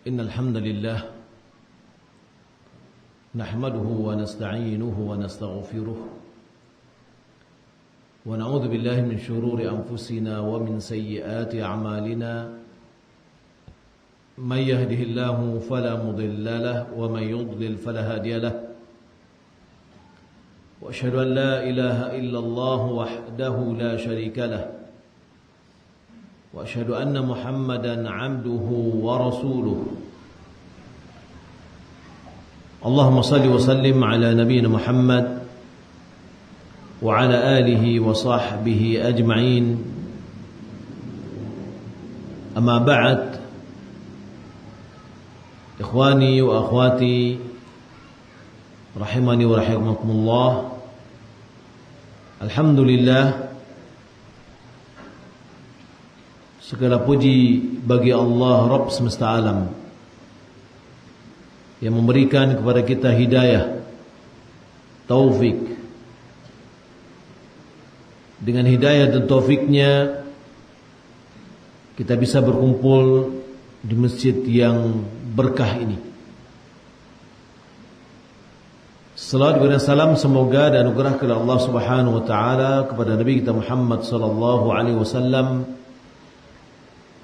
إن الحمد لله نحمده ونستعينه ونستغفره ونعوذ بالله من شرور أنفسنا ومن سيئات أعمالنا من يهده الله فلا مضل له ومن يضلل فلا هادي له وأشهد أن لا إله إلا الله وحده لا شريك له وأشهد أن محمدا عبده ورسوله اللهم صل وسلم على نبينا محمد وعلى آله وصحبه أجمعين أما بعد إخواني وأخواتي rahimani wa rahimakumullah. Alhamdulillah, segala puji bagi Allah Rabb semesta alam yang memberikan kepada kita hidayah, taufik. Dengan hidayah dan taufiknya kita bisa berkumpul di masjid yang berkah ini. Salawat dan salam semoga dan anugerah kepada Allah Subhanahu wa taala kepada Nabi kita Muhammad sallallahu alaihi wasallam.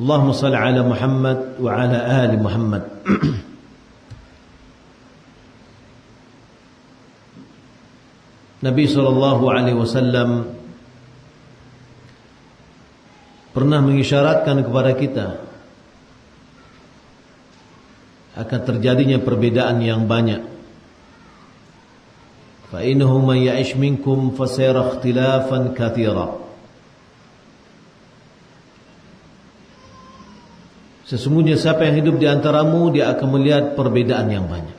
Allahumma shalli ala Muhammad wa ala ali Muhammad. Nabi sallallahu alaihi wasallam pernah mengisyaratkan kepada kita akan terjadinya perbedaan yang banyak. فَإِنَّهُ مَنْ يَعِشْ مِنْكُمْ فَسَيَرَى اخْتِلَافًا كَثِيرًا. Sesungguhnya siapa yang hidup di antaramu, dia akan melihat perbedaan yang banyak.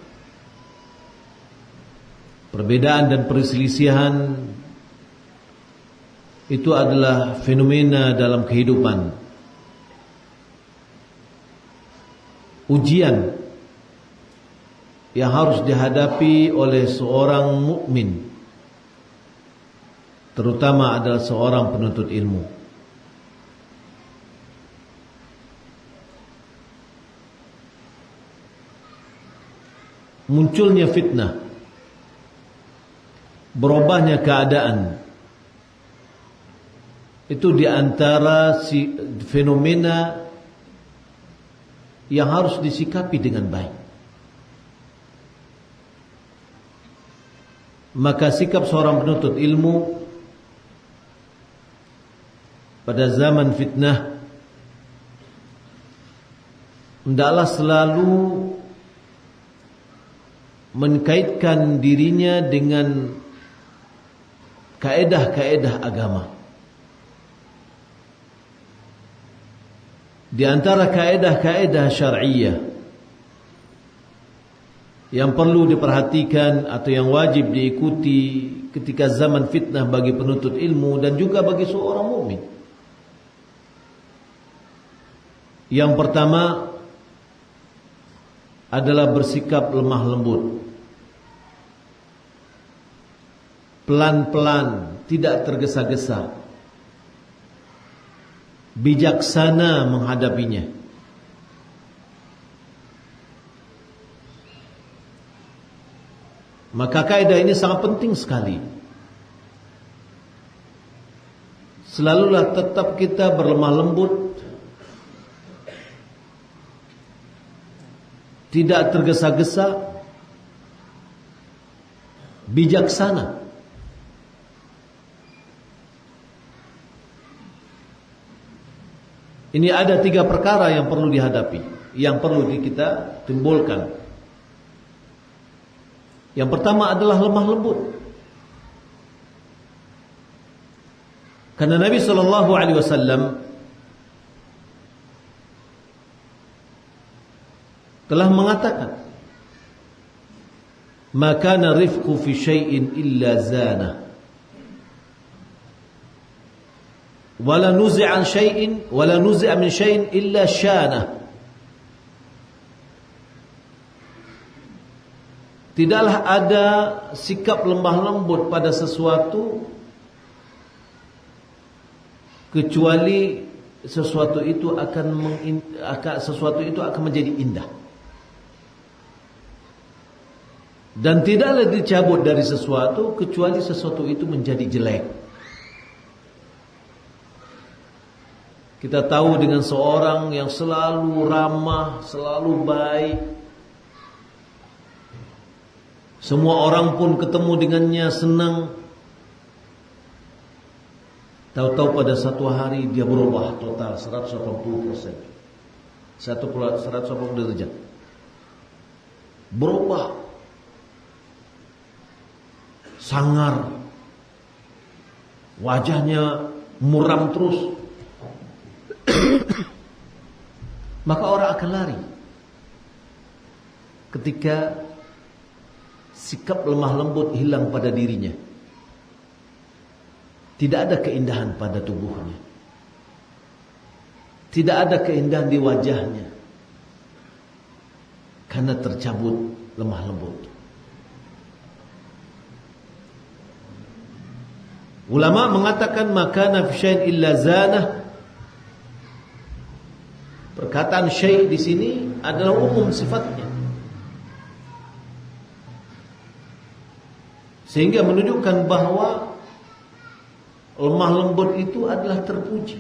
Perbedaan dan perselisihan itu adalah fenomena dalam kehidupan. Ujian yang harus dihadapi oleh seorang mukmin, terutama adalah seorang penuntut ilmu. Munculnya fitnah, berubahnya keadaan, itu di antara fenomena yang harus disikapi dengan baik. Maka sikap seorang penuntut ilmu pada zaman fitnah hendaklah selalu mengkaitkan dirinya dengan kaedah-kaedah agama. Di antara kaedah-kaedah syar'iyyah yang perlu diperhatikan atau yang wajib diikuti ketika zaman fitnah bagi penuntut ilmu dan juga bagi seorang mukmin. Yang pertama adalah bersikap lemah lembut, pelan-pelan, tidak tergesa-gesa, bijaksana menghadapinya. Maka kaidah ini sangat penting sekali. Selalulah tetap kita berlemah lembut, tidak tergesa-gesa, bijaksana. Ini ada 3 perkara yang perlu dihadapi, yang perlu kita timbulkan. Yang pertama adalah lemah lembut. Karena Nabi sallallahu alaihi wasallam telah mengatakan, "Ma kana rifqu fi syai'in illa zana, wa la nuzi'a syai'in wa la nuzi'a min syai'in illa syana." Tidaklah ada sikap lemah lembut pada sesuatu kecuali sesuatu itu akan menjadi indah. Dan tidaklah dicabut dari sesuatu kecuali sesuatu itu menjadi jelek. Kita tahu dengan seorang yang selalu ramah, selalu baik, semua orang pun ketemu dengannya senang. Tahu-tahu pada satu hari dia berubah total 180%. 180 derajat. Berubah. Sangar. Wajahnya muram terus. Maka orang akan lari ketika sikap lemah lembut hilang pada dirinya. Tidak ada keindahan pada tubuhnya, tidak ada keindahan di wajahnya, karena tercabut lemah lembut. Ulama mengatakan makana fi syai'in illa zanah. Perkataan syai' di sini adalah umum sifatnya, sehingga menunjukkan bahwa lemah lembut itu adalah terpuji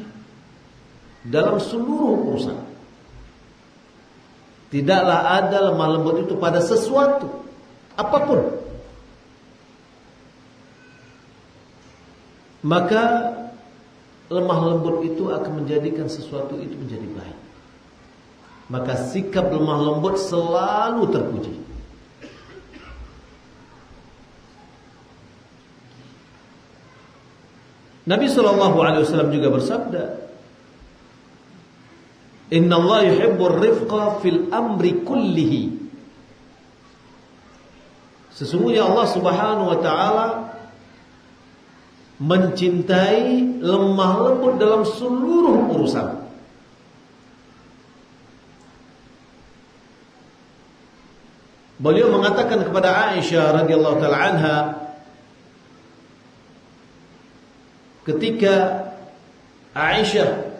dalam seluruh urusan. Tidaklah ada lemah lembut itu pada sesuatu apapun. Maka lemah lembut itu akan menjadikan sesuatu itu menjadi baik. Maka sikap lemah lembut selalu terpuji. Nabi SAW juga bersabda, Inna Allah yuhibbur rifqa fil amri kullihi. Sesungguhnya Allah Subhanahu wa ta'ala mencintai lemah lembut dalam seluruh urusan. Beliau mengatakan kepada Aisyah radhiyallahu taala anha ketika Aisyah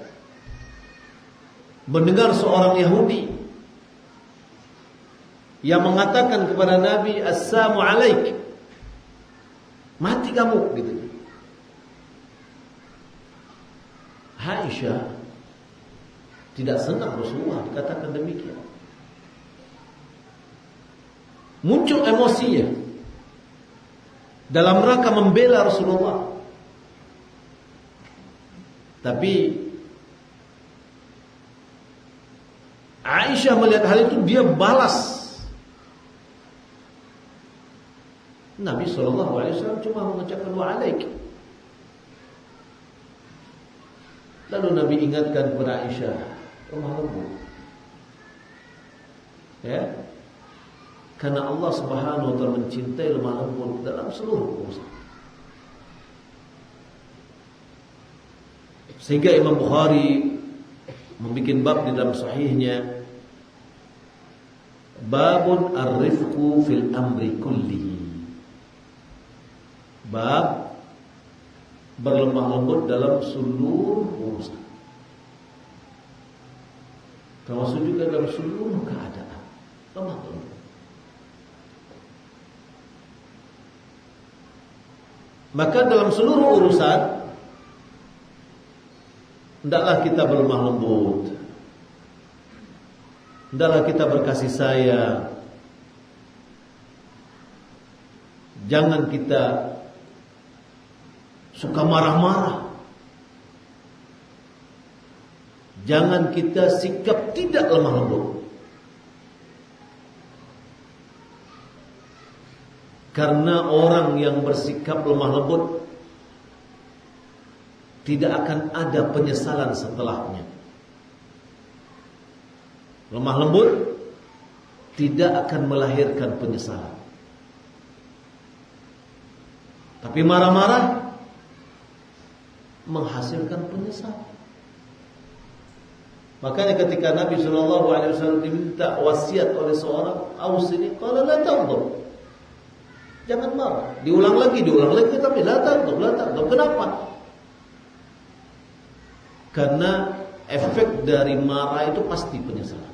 mendengar seorang Yahudi yang mengatakan kepada Nabi, "Assalamu alaik." Mati kamu gitu. Aisyah tidak senang Rasulullah dikatakan demikian. Muncul emosinya dalam rangka membela Rasulullah. Tapi Aisyah melihat hal itu, dia balas. Nabi SAW cuma mengucapkan wa alaik. Lalu Nabi ingatkan kepada Aisyah, lemah lembut. Ya. Karena Allah Subhanahu wa taala mencintai lemah lembut dalam seluruh urusan. Sehingga Imam Bukhari membuat bab di dalam sahihnya, babun ar-rifqu fil amri kullihi. Bab berlemah lembut dalam seluruh urusan, termasuk juga dalam seluruh keadaan. Lemah lembut. Maka dalam seluruh urusan hendaklah kita berlemah lembut, hendaklah kita berkasih sayang. Jangan kita suka marah-marah. Jangan kita sikap tidak lemah lembut. Karena orang yang bersikap lemah lembut tidak akan ada penyesalan setelahnya. Lemah lembut tidak akan melahirkan penyesalan. Tapi marah-marah menghasilkan penyesalan. Makanya ketika Nabi SAW diminta wasiat oleh seorang, ausini, qala la taghdab. Jangan marah. Diulang lagi, tapi la taghdab. Kenapa? Karena efek dari marah itu pasti penyesalan.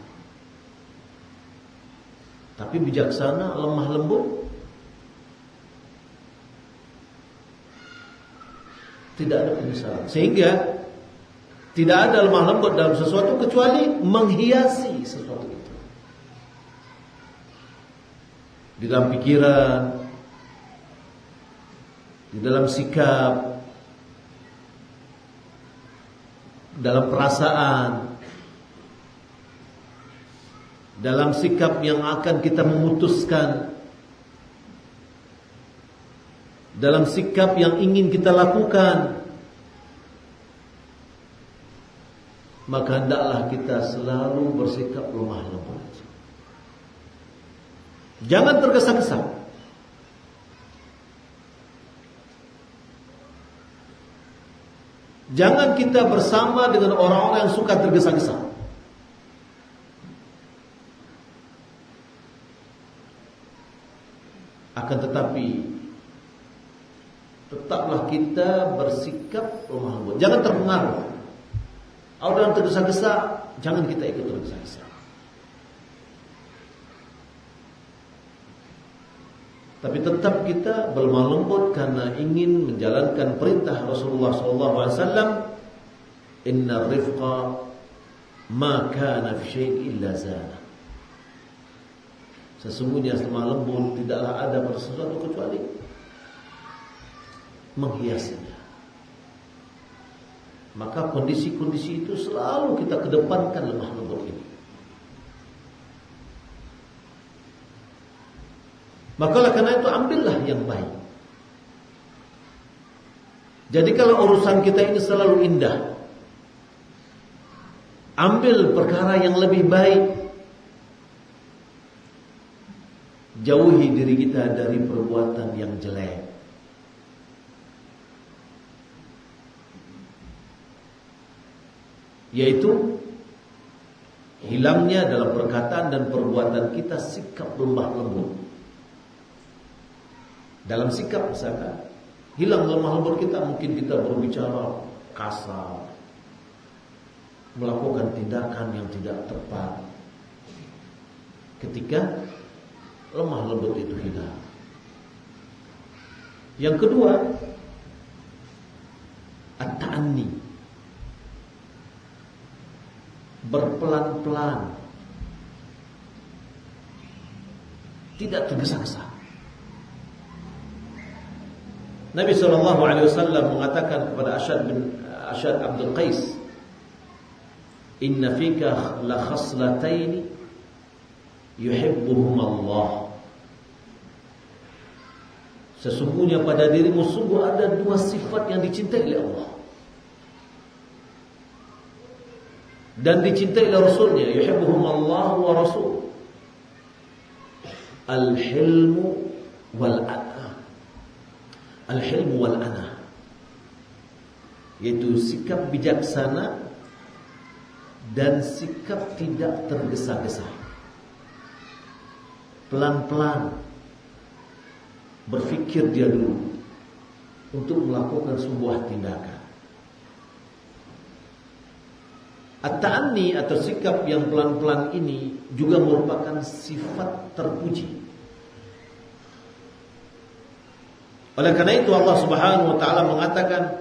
Tapi bijaksana, lemah lembut tidak ada penyesalan. Sehingga tidak ada lemah lembut dalam sesuatu kecuali menghiasi sesuatu itu. Di dalam pikiran, di dalam sikap, dalam perasaan, dalam sikap yang akan kita memutuskan, dalam sikap yang ingin kita lakukan, maka hendaklah kita selalu bersikap lemah lembut. Jangan tergesa-gesa. Jangan kita bersama dengan orang-orang yang suka tergesa-gesa. Akan tetapi tetaplah kita bersikap lemah lembut. Jangan terpengaruh. Orang tergesa-gesa, jangan kita ikut tergesa-gesa. Tapi tetap kita berlemah lembut karena ingin menjalankan perintah Rasulullah SAW. Inna rifqa ma kana fi syai'in illa zana. Sesungguhnya lemah lembut tidaklah ada pada sesuatu kecuali menghiasinya. Maka kondisi-kondisi itu selalu kita kedepankan lemah lembut ini. Maka karena itu ambillah yang baik. Jadi kalau urusan kita ini selalu indah, ambil perkara yang lebih baik. Jauhi diri kita dari perbuatan yang jelek. Yaitu hilangnya dalam perkataan dan perbuatan kita sikap lemah lembut. Dalam sikap misalkan hilang lemah lembut kita, mungkin kita berbicara kasar, melakukan tindakan yang tidak tepat. Ketika lemah lembut itu hilang. Yang kedua, at-ta'anni, berpelan-pelan, tidak tergesa-gesa. Nabi SAW mengatakan kepada Ashad Abdul Qais, inna fika la khaslataini yuhibbuhum Allah. Sesungguhnya pada dirimu sungguh ada dua sifat yang dicintai oleh Allah dan dicintai oleh Rasulnya. Yuhibbuhum Allah wa Rasul. Al-hilmu wal-ana. Al-hilmu wal-ana, yaitu sikap bijaksana dan sikap tidak tergesa-gesa. Pelan-pelan berfikir dia dulu untuk melakukan sebuah tindakan. At-ta'anni atau sikap yang pelan-pelan ini juga merupakan sifat terpuji. Oleh karena itu Allah Subhanahu wa taala mengatakan,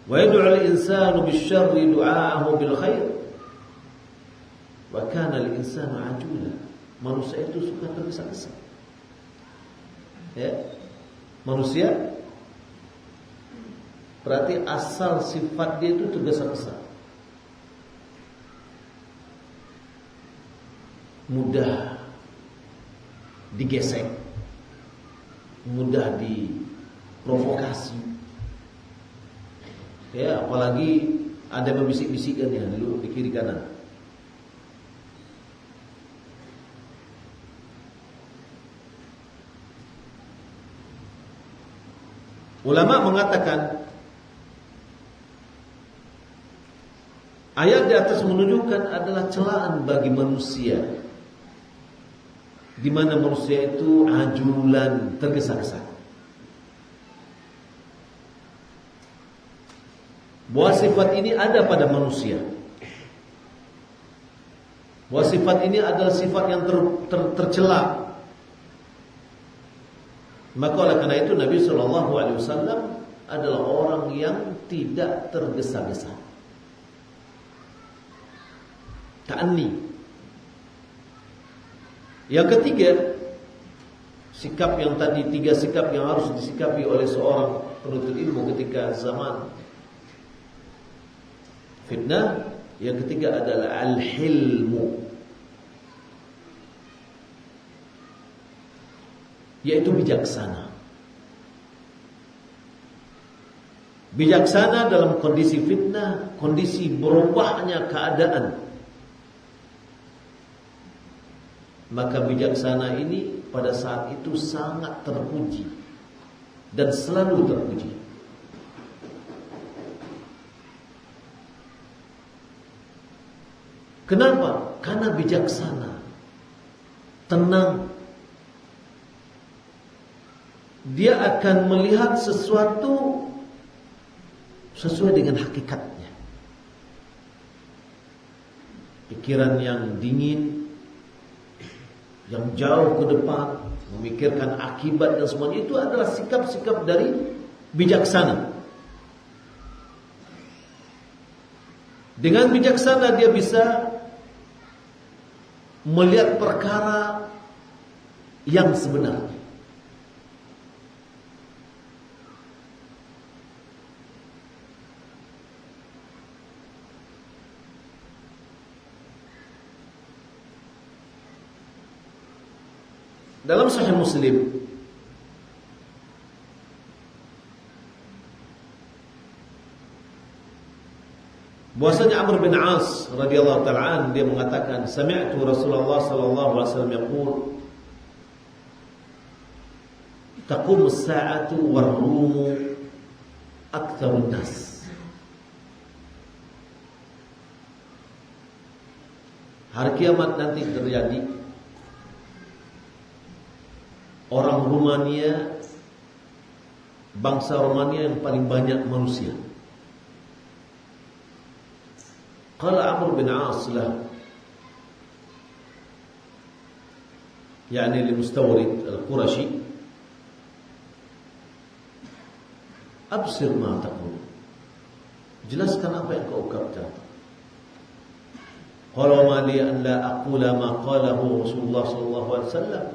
wa yad'u al-insanu bisyarri du'aahu bil khair wa kana al-insanu ajula. Manusia itu suka tergesa-gesa. Ya. Manusia berarti asal sifat dia itu tergesa-gesa. Mudah digesek, mudah diprovokasi. Ya, apalagi ada membisik-bisikkan ya dulu di kiri kanan. Ulama mengatakan ayat di atas menunjukkan adalah celaan bagi manusia, di mana manusia itu ajulan, tergesa-gesa. Bahwa sifat ini ada pada manusia. Bahwa sifat ini adalah sifat yang tercela. Maka oleh karena itu Nabi Shallallahu Alaihi Wasallam adalah orang yang tidak tergesa-gesa. Ta'anni. Yang ketiga, sikap yang tadi, 3 sikap yang harus disikapi oleh seorang penuntut ilmu ketika zaman fitnah. Yang ketiga adalah al-hilmu, yaitu bijaksana. Bijaksana dalam kondisi fitnah, kondisi berubahnya keadaan. Maka bijaksana ini pada saat itu sangat terpuji dan selalu terpuji. Kenapa? Karena bijaksana, tenang. Dia akan melihat sesuatu sesuai dengan hakikatnya. Pikiran yang dingin, yang jauh ke depan, memikirkan akibat dan semuanya, itu adalah sikap-sikap dari bijaksana. Dengan bijaksana dia bisa melihat perkara yang sebenarnya. Dalam Sahih Muslim bahwasanya Amr bin As radhiyallahu ta'ala dia mengatakan, sami'tu Rasulullah sallallahu alaihi wasallam yaqul, taqumu as-sa'atu war-rumu aktsarun nas. Hari kiamat nanti terjadi. Orang Rumania, bangsa Rumania yang paling banyak manusia. Qala Amr bin As lah, yakni al-Mustawrid al-Qurashi, absir ma taqul, jelaskan apa yang kau ucapkan. Qala ma li an la aqula ma qalahu Rasulullah sallallahu alaihi wasallam.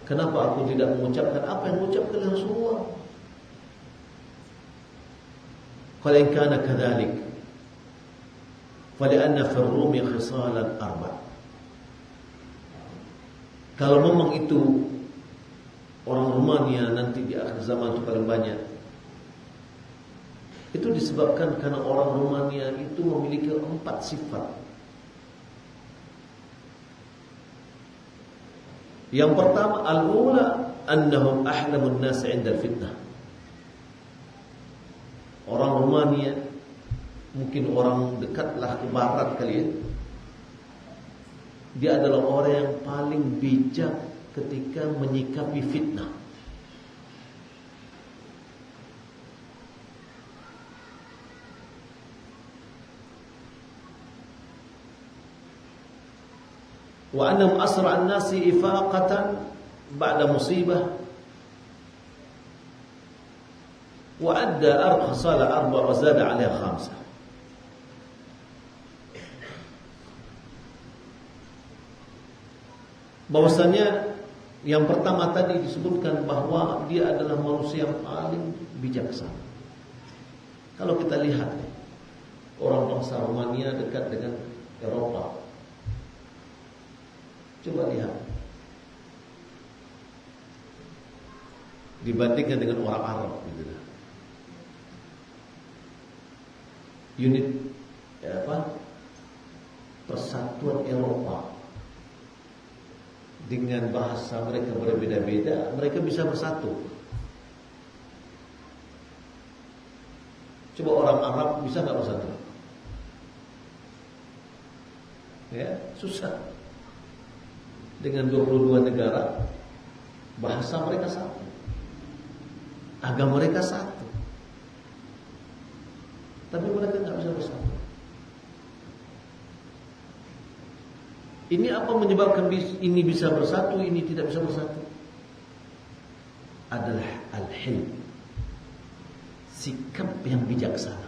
Kenapa aku tidak mengucapkan apa yang mengucapkan Rasulullah? Qala in kana kadzalik fali'anna fi ar-rumi khisalan 4. Kalau memang itu orang Rumania nanti di akhir zaman itu paling banyak, itu disebabkan karena orang Rumania itu memiliki 4 sifat. Yang pertama, al-ula annahum ahlamun nas 'inda al-fitnah. Orang Rumania, mungkin orang dekatlah ke barat kali ya, dia adalah orang yang paling bijak ketika menyikapi fitnah. Wa annahum asra'an nasi ifaqatan ba'da musibah wa adda arqasa la 4 wa zada 'alaiha 5. Bahwasanya yang pertama tadi disebutkan bahwa dia adalah manusia yang paling bijaksana. Kalau kita lihat orang bangsa Rumania dekat dengan Eropa, coba lihat dibandingkan dengan orang Arab gitu. Unit Persatuan Eropa dengan bahasa mereka berbeda-beda, mereka bisa bersatu. Coba orang Arab bisa nggak bersatu? Ya, susah. Dengan 22 negara, bahasa mereka satu, agama mereka satu, tapi mereka nggak bisa bersatu. Ini apa menyebabkan ini bisa bersatu, ini tidak bisa bersatu? Adalah al-hilm, sikap yang bijaksana.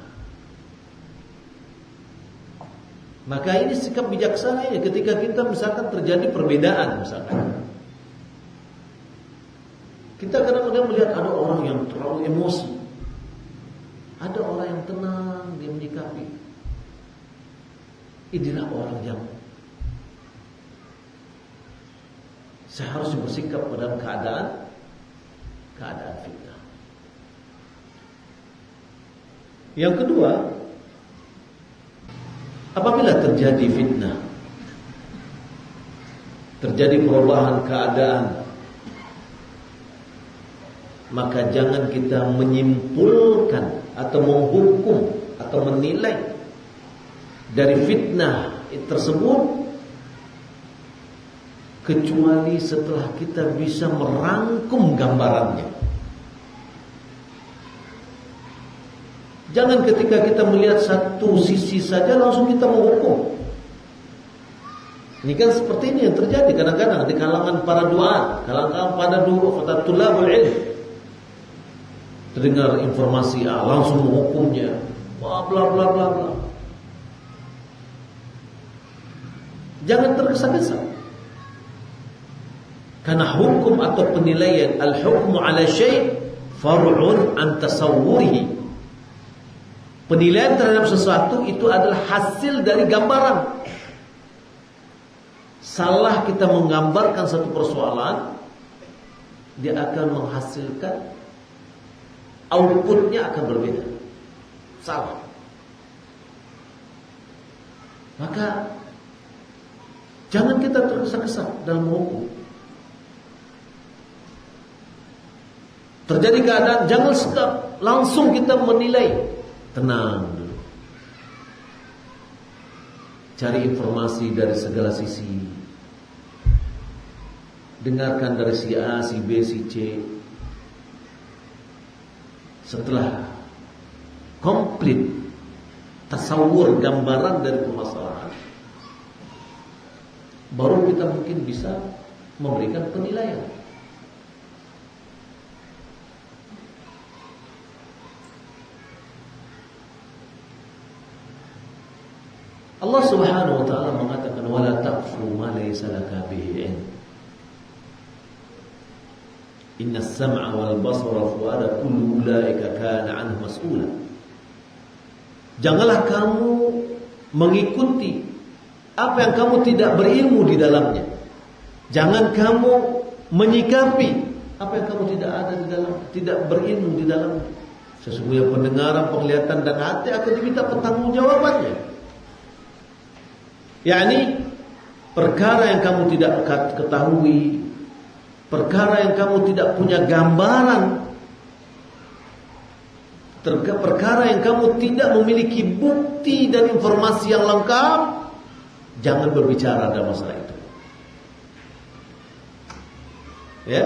Maka ini sikap bijaksana ya ketika kita misalkan terjadi perbedaan misalkan. Kita kadang-kadang melihat ada orang yang terlalu emosi, ada orang yang tenang dia menyikapi. Inilah orang yang seharusnya bersikap pada keadaan fitnah. Yang kedua, apabila terjadi fitnah, terjadi perubahan keadaan, maka jangan kita menyimpulkan atau menghukum atau menilai dari fitnah tersebut kecuali setelah kita bisa merangkum gambarannya. Jangan ketika kita melihat satu sisi saja langsung kita menghukum. Ini kan seperti ini yang terjadi kadang-kadang di kalangan para duat, kalangan para tulabul ilm. Terdengar informasi langsung menghukumnya. Wah, bla bla bla bla. Jangan tergesa-gesa. Karena hukum atau penilaian al-hukmu ala syai' far'un an tasawwurihi. Penilaian terhadap sesuatu itu adalah hasil dari gambaran. Salah kita menggambarkan satu persoalan, dia akan menghasilkan outputnya akan berbeda. Salah. Maka jangan kita tergesa-gesa dalam menghukum. Terjadi keadaan, jangan langsung kita menilai. Tenang dulu. Cari informasi dari segala sisi. Dengarkan dari si A, si B, si C. Setelah komplit tasawur gambaran dari permasalahan, baru kita mungkin bisa memberikan penilaian. Allah Subhanahu wa taala mengatakan wala taqfu ma laysa laka bihi ilm. Inna as-sam'a wal basara wal fu'ada kullu ulaika kana 'anhu mas'ula. Janganlah kamu mengikuti apa yang kamu tidak berilmu di dalamnya. Jangan kamu menyikapi apa yang kamu tidak ada di dalam, tidak berilmu di dalamnya. Sesungguhnya pendengaran, penglihatan dan hati akan diminta pertanggungjawabannya. yakni perkara yang kamu tidak ketahui, perkara yang kamu tidak punya gambaran, perkara yang kamu tidak memiliki bukti dan informasi yang lengkap, jangan berbicara dalam masalah itu. Ya.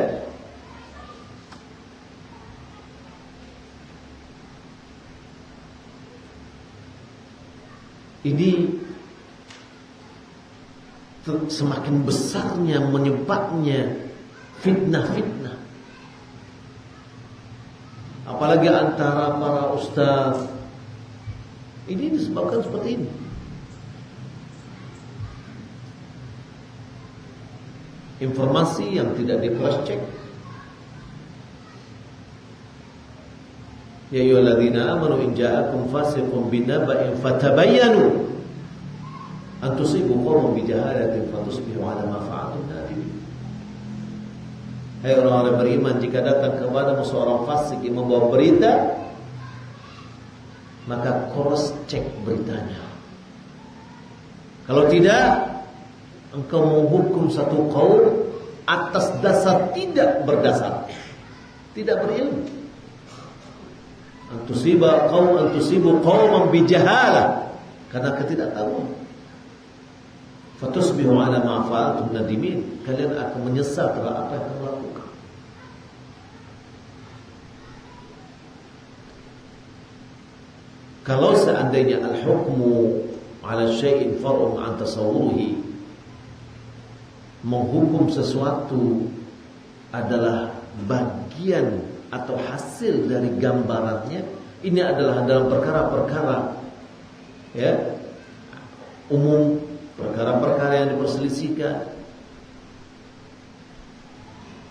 Ini semakin besarnya menyebabnya fitnah-fitnah. Apalagi antara para ustaz. Ini disebabkan seperti ini. Informasi yang tidak di-cross check. Ya ayyuhalladzina amanu in ja'akum fasiqun binaba'in fatabayyanu an tusibu qauman bijahalatin fatusbihu 'ala ma fa'altum nadimin. Hai orang-orang beriman, jika datang kepadamu seorang fasik yang membawa berita, maka cross check beritanya. Kalau tidak, engkau menghukum satu kaum atas dasar tidak berdasar, tidak berilmu. Antusibu qauman bijahalah, karena ketidaktahuan. Fatusbihu 'ala ma fa'altum nadimin, kalian akan menyesal terhadap apa yang kamu lakukan. Kalau seandainya al-hukmu 'ala syai'in far'un 'an tasawwurihi, menghukum sesuatu adalah bagian atau hasil dari gambarannya, ini adalah dalam perkara-perkara ya umum, perkara-perkara yang diperselisihkan,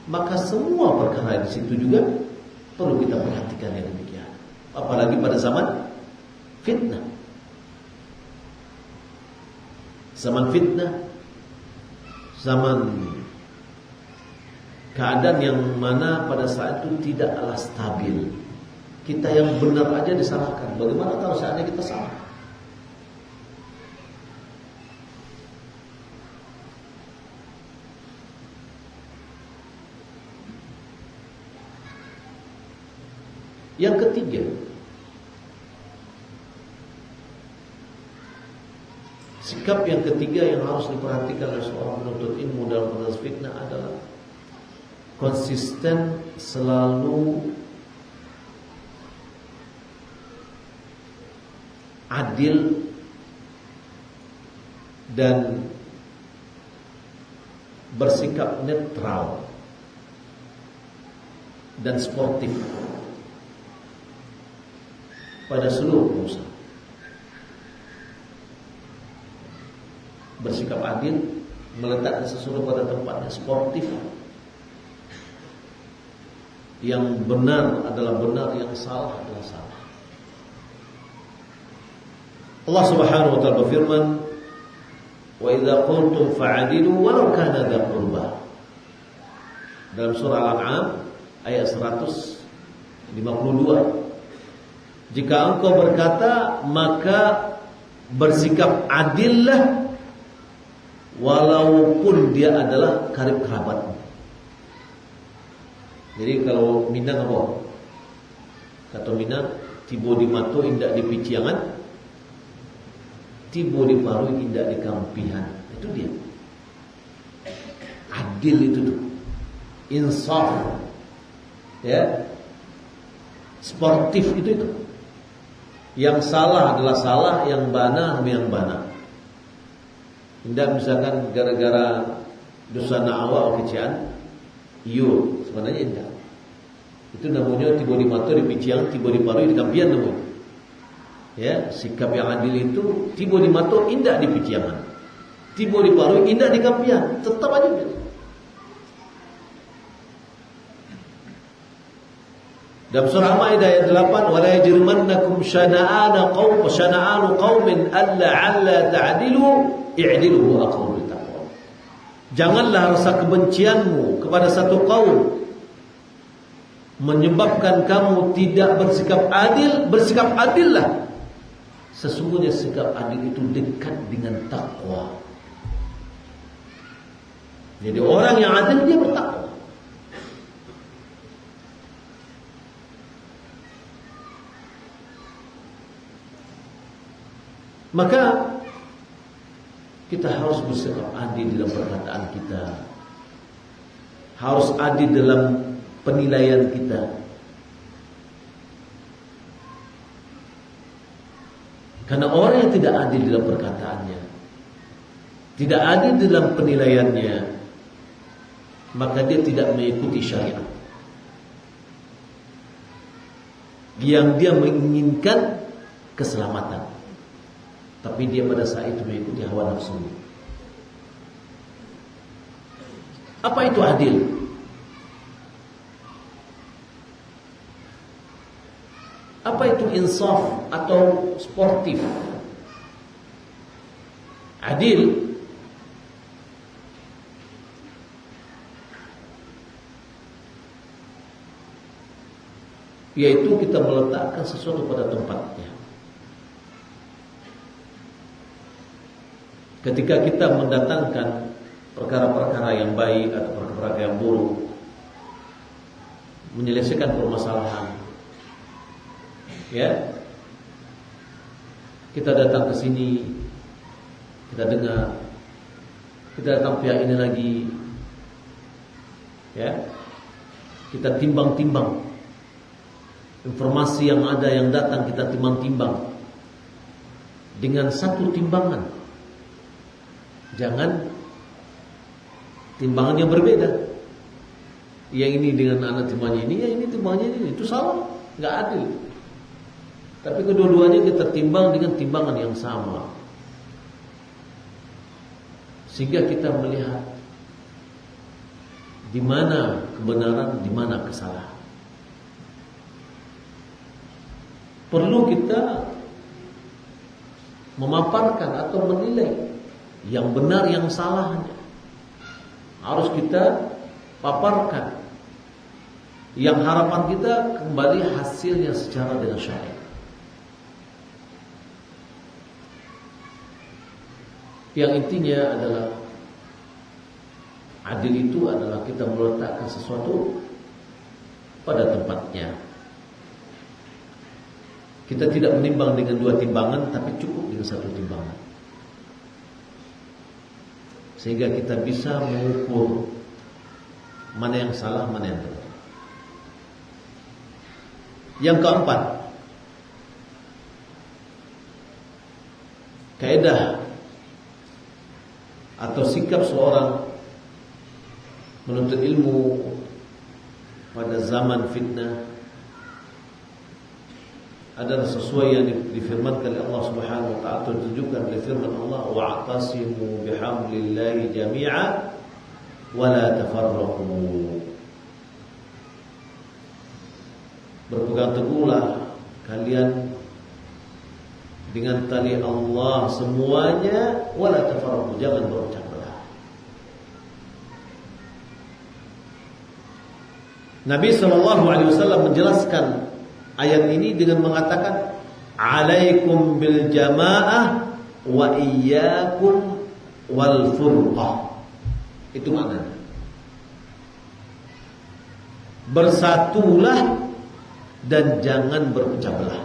maka semua perkara di situ juga perlu kita perhatikan yang demikian. Apalagi pada zaman fitnah. Zaman fitnah, zaman keadaan yang mana pada saat itu tidaklah stabil. Kita yang benar aja disalahkan. Bagaimana kalau seandainya kita salah? Yang ketiga, sikap yang ketiga yang harus diperhatikan oleh seorang penuntut ilmu dalam proses fitnah adalah konsisten selalu adil dan bersikap netral dan sportif pada seluruh urusan. Bersikap adil, meletakkan sesuatu pada tempatnya, sportif. Yang benar adalah benar, yang salah adalah salah. Allah Subhanahu wa taala berfirman, "Wa idza qultum fa'adilu walau kana dza qurba." Dalam surah Al-An'am ayat 152. Jika engkau berkata, maka bersikap adillah walaupun dia adalah karib kerabatmu. Jadi kalau Minang apa? Kata Minang, tibo di mato indak di piciangan, tibo di paru indak di kampihan. Itu dia. Adil itu tuh. Insaf. Ya. Sportif itu. Yang salah adalah salah, yang bana yang bana. Tidak misalkan gara-gara dosa na'awa kecian, iyo sebenarnya tidak. Itu namanya tiba di mata, di piciang, tiba di paru, di kampian namanya. Ya, sikap yang adil itu tiba di mata, indah di piciangan, tiba di paru, indah di kampian, tetap aja. Dalam surah Maidah ayat 8, "Wala yajrimannakum syana'anu qaumin alla ta'dilu i'dilu aqrabu littaqwa." Janganlah rasa kebencianmu kepada satu kaum menyebabkan kamu tidak bersikap adil. Bersikap adillah. Sesungguhnya sikap adil itu dekat dengan takwa. Jadi orang yang adil dia bertakwa. Maka kita harus bersikap adil dalam perkataan kita, harus adil dalam penilaian kita. Karena orang yang tidak adil dalam perkataannya, tidak adil dalam penilaiannya, maka dia tidak mengikuti syariat. Yang dia menginginkan keselamatan, tapi dia pada saat itu mengikuti hawa nafsu. Apa itu adil? Apa itu insaf atau sportif? Adil yaitu kita meletakkan sesuatu pada tempatnya. Ketika kita mendatangkan perkara-perkara yang baik atau perkara-perkara yang buruk, menyelesaikan permasalahan, ya, kita datang ke sini, kita dengar, kita datang pihak ini lagi, ya, kita timbang-timbang informasi yang ada yang datang, kita timbang-timbang dengan satu timbangan. Jangan timbangannya berbeda. Yang ini dengan anak timbangannya ini, yang ini timbangannya ini, itu salah, nggak adil. Tapi kedua-duanya kita timbang dengan timbangan yang sama, sehingga kita melihat di mana kebenaran, di mana kesalahan. Perlu kita memaparkan atau menilai yang benar yang salahnya. Harus kita paparkan. Yang harapan kita kembali hasilnya secara dengan syariat. Yang intinya adalah adil itu adalah kita meletakkan sesuatu pada tempatnya. Kita tidak menimbang dengan dua timbangan, tapi cukup dengan satu timbangan. Sehingga kita bisa mengukur mana yang salah, mana yang benar. Yang keempat, kaidah atau sikap seorang menuntut ilmu pada zaman fitnah adalah sesuai yang difirmankan oleh Allah Subhanahu wa taala, ditunjukkan oleh firman Allah, wa'tasimu bihablillahi jami'a wa la tafarraqu. Berpegang teguhlah kalian dengan tali Allah semuanya, wa la tafarraqu, jangan berpecah belah. Nabi sallallahu alaihi wasallam menjelaskan ayat ini dengan mengatakan, alaikum bil jamaah wa iyyakum wal furqah. Itu maknanya. Bersatulah dan jangan berpecah belah.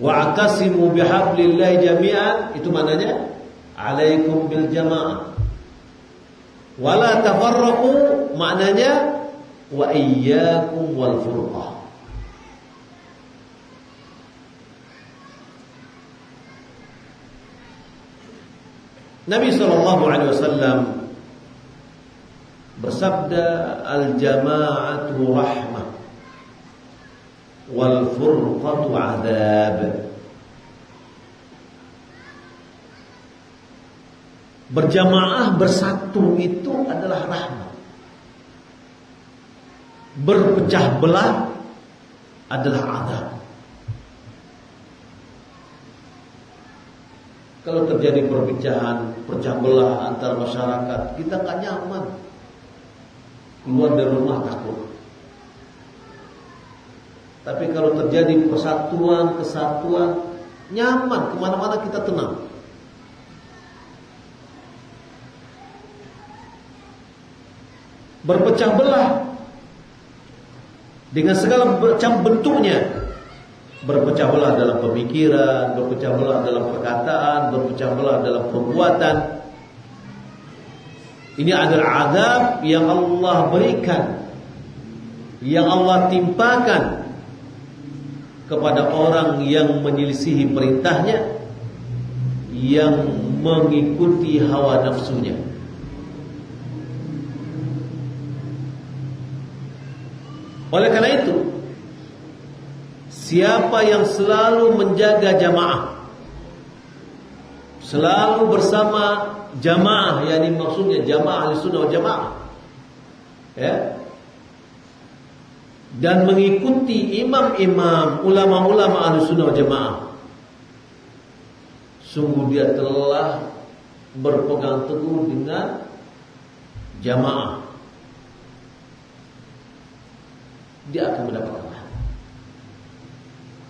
Wa'tasimu bihablillahi jami'an, itu maknanya alaikum bil jamaah. Wala tafarraqu, maknanya wa iyyakum wal furqah. Nabi sallallahu alaihi wasallam bersabda, al-jama'atu rahmah wal furqatu 'adzab. Berjamaah, bersatu itu adalah rahmat. Berpecah belah adalah azab. Kalau terjadi perpecahan, pecah belah antar masyarakat, kita nggak nyaman. Keluar dari rumah takut. Tapi kalau terjadi persatuan, kesatuan, nyaman, kemana-mana kita tenang. Berpecah belah dengan segala macam bentuknya. Berpecah belah dalam pemikiran, berpecah belah dalam perkataan, berpecah belah dalam perbuatan. Ini adalah azab yang Allah berikan, yang Allah timpakan kepada orang yang menyelisihi perintahnya, yang mengikuti hawa nafsunya. Oleh karena itu, siapa yang selalu menjaga jamaah, selalu bersama jamaah, yakni maksudnya jamaah Ahlussunnah wal Jamaah, ya, dan mengikuti imam-imam, ulama-ulama Ahlussunnah wal Jamaah, sungguh dia telah berpegang teguh dengan jamaah. Dia akan mendapatkan pahala.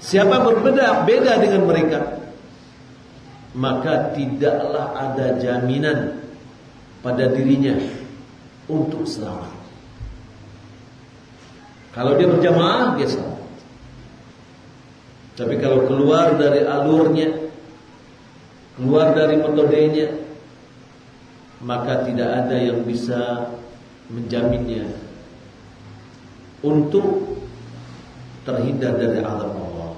Siapa berbeda dengan mereka, maka tidaklah ada jaminan pada dirinya untuk selamat. Kalau dia berjamaah, dia selamat. Tapi kalau keluar dari alurnya, keluar dari metodenya, maka tidak ada yang bisa menjaminnya untuk terhindar dari azab Allah.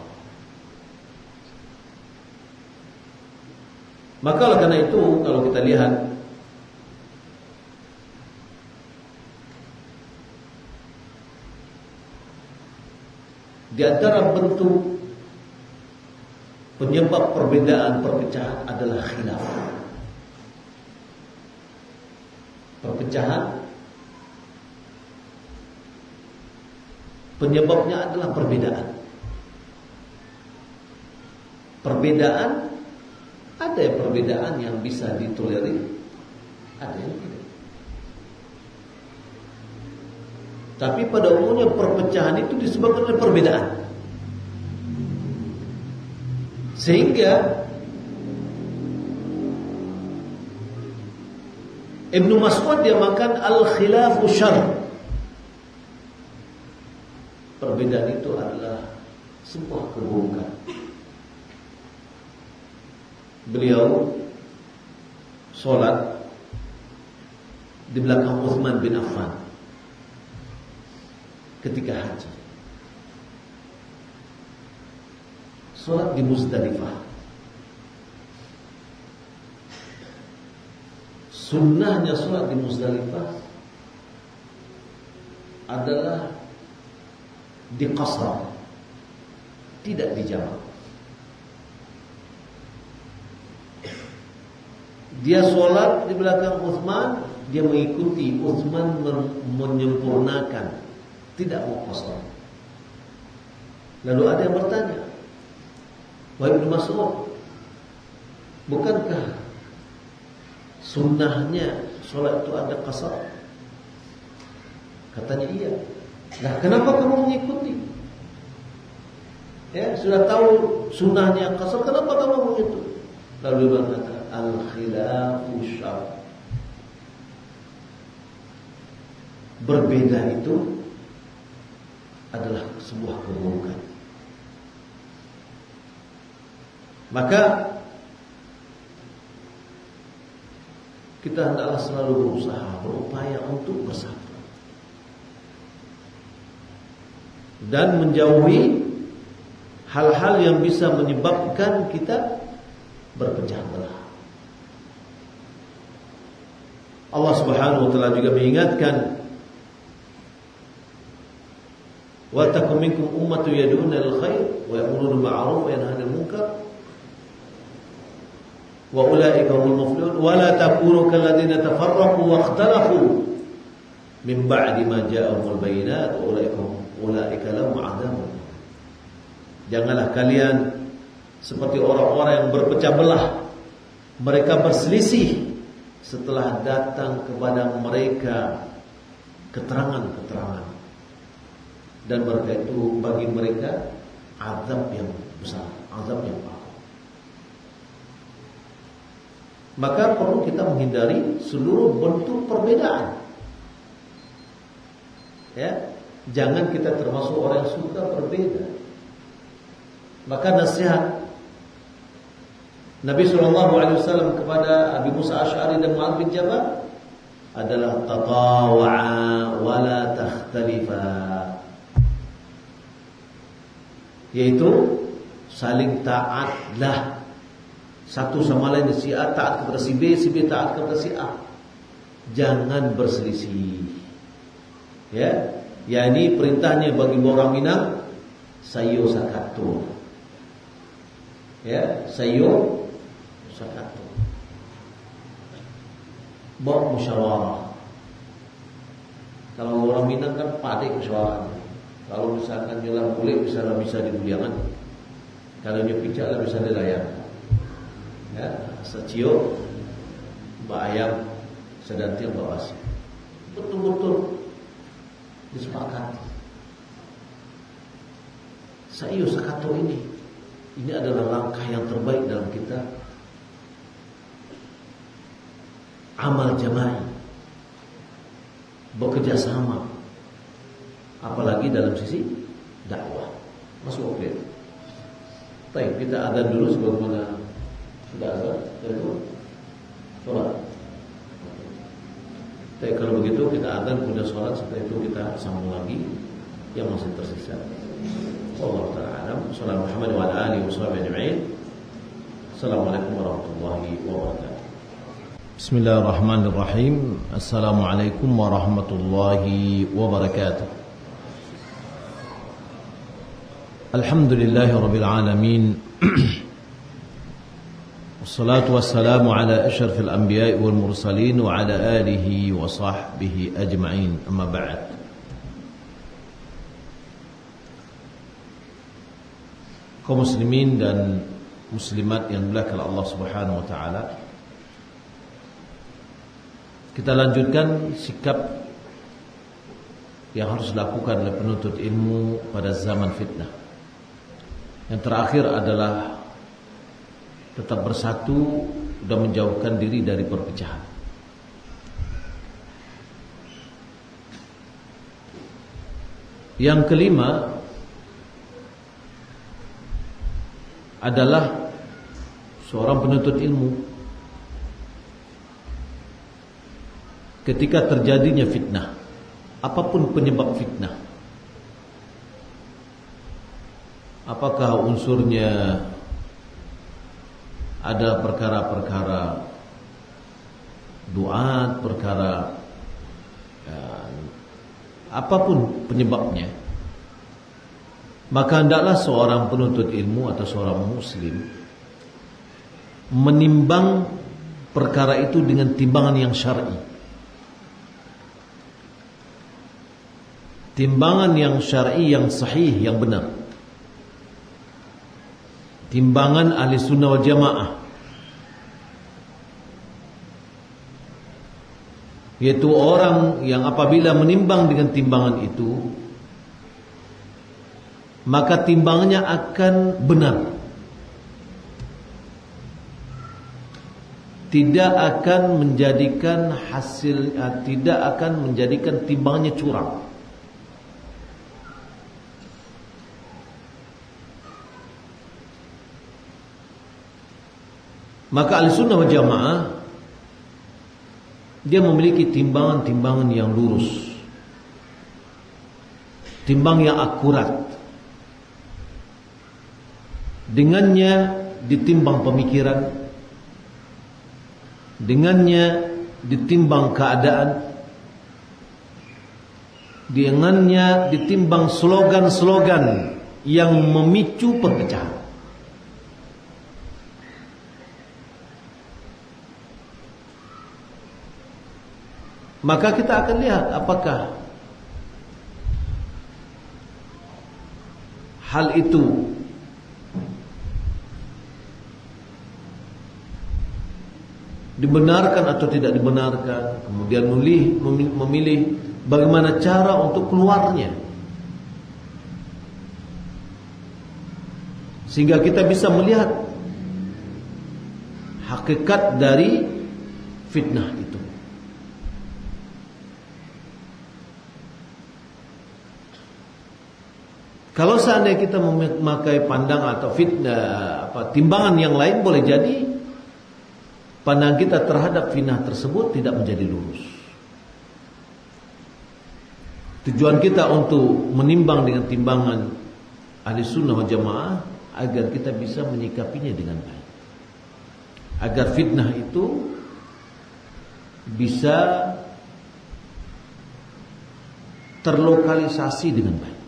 Maka oleh karena itu kalau kita lihat di antara bentuk penyebab perbedaan perpecahan adalah khilaf. Perpecahan penyebabnya adalah perbedaan. Perbedaan, ada yang perbedaan yang bisa ditolerir, ada yang tidak. Tapi pada umumnya perpecahan itu disebabkan oleh perbedaan. Sehingga Ibnu Mas'ud dia makan al-khilafu syarr. Perbedaan itu adalah sebuah keburukan. Beliau sholat di belakang Utsman bin Affan ketika haji. Sholat di Muzdalifah. Sunnahnya sholat di Muzdalifah adalah diqasar, tidak dijamak. Dia sholat di belakang Utsman, dia mengikuti Utsman menyempurnakan, tidak mau qasar. Lalu ada yang bertanya, wahai Ibnu Mas'ud, bukankah sunnahnya sholat itu ada qasar? Katanya iya. Nah, kenapa kamu mengikuti? Ya, sudah tahu sunnahnya qasar, kenapa kamu mengikuti? Lalu dia berkata, al-khilafu syarr. Berbeda itu adalah sebuah keburukan. Maka kita hendaklah selalu berusaha, berupaya untuk bersatu dan menjauhi hal-hal yang bisa menyebabkan kita berpecah belah. Allah Subhanahu wa taala juga mengingatkan, wa takum minkum ummatun yad'una lil khair wa ya'muruna bil ma'ruf wa yanhauna 'anil munkar wa ulaika humul muflihun wa la takunu kal ladzina tafarraqu wa ikhtalafu min ba'di ma ja'ahumul bayyinat wa ulaika lahum 'adzabun. Janganlah kalian seperti orang-orang yang berpecah belah, mereka berselisih setelah datang kepada mereka keterangan-keterangan, dan mereka itu bagi mereka azab yang besar, azab yang parah. Maka perlu kita menghindari seluruh bentuk perbedaan. Ya, jangan kita termasuk orang yang suka berbeda. Maka nasihat Nabi SAW kepada Abi Musa Asy'ari dan Mu'adz bin Jabal adalah tatawa'a wa la takhtalifa, yaitu saling taatlah satu sama lain. Si A taat kepada si B, si B taat kepada si A. Jangan berselisih. Ya, yakni perintahnya bagi orang Minang, sayo sakato. Ya, sayo sakato. Bawa musyawarah. Kalau orang Minang kan pandai musyawarahnya. Kalau misalkan nyelam kulit bisa dimuliakan. Kalau nyepicak bisa dilayan. Ya, sacio mbak ayam sedantil bawasi. Betul-betul disepakati. Sayo sakato ini adalah langkah yang terbaik dalam kita amal jama'i, bekerja sama, apalagi dalam sisi dakwah. Masuk oke. Baik, kita adzan dulu sebagaimana sudah azan itu sholat. Baik, kalau begitu kita adzan punya sholat, setelah itu kita sambung lagi yang masih tersisa. Wallahu ta'ala a'lam. Sallallahu Muhammad wa ala alihi wa sahbihi ajma'in. Assalamualaikum warahmatullahi wabarakatuh. Bismillahirrahmanirrahim. Assalamualaikum warahmatullahi wabarakatuh. Alhamdulillahi rabbil alamin. Wassalatu wassalamu ala asyrafil anbiya'i wal mursalin wa ala alihi wa sahbihi ajma'in. Amma ba'd. Kaum muslimin dan muslimat yang dimuliakan Allah Subhanahu wa taala, kita lanjutkan sikap yang harus dilakukan oleh penuntut ilmu pada zaman fitnah. Yang terakhir adalah tetap bersatu dan menjauhkan diri dari perpecahan. Yang kelima adalah seorang penuntut ilmu ketika terjadinya fitnah, apapun penyebab fitnah, apakah unsurnya ada perkara-perkara du'at, perkara apapun penyebabnya, maka hendaklah seorang penuntut ilmu atau seorang muslim menimbang perkara itu dengan timbangan yang syar'i. Timbangan yang syar'i, yang sahih, yang benar. Timbangan ahli sunnah wal jamaah, yaitu orang yang apabila menimbang dengan timbangan itu, maka timbangannya akan benar, tidak akan menjadikan hasil, tidak akan menjadikan timbangannya curang. Maka ahli-sunnah wal jamaah dia memiliki timbangan-timbangan yang lurus, timbang yang akurat. Dengannya ditimbang pemikiran, dengannya ditimbang keadaan, dengannya ditimbang slogan-slogan yang memicu perpecahan. Maka kita akan lihat apakah hal itu dibenarkan atau tidak dibenarkan. Kemudian memilih bagaimana cara untuk keluarnya, sehingga kita bisa melihat hakikat dari fitnah itu. Kalau seandainya kita memakai pandangan atau fitnah timbangan yang lain, boleh jadi pandangan kita terhadap fitnah tersebut tidak menjadi lurus. Tujuan kita untuk menimbang dengan timbangan ahli sunnah wal jamaah agar kita bisa menyikapinya dengan baik, agar fitnah itu bisa terlokalisasi dengan baik.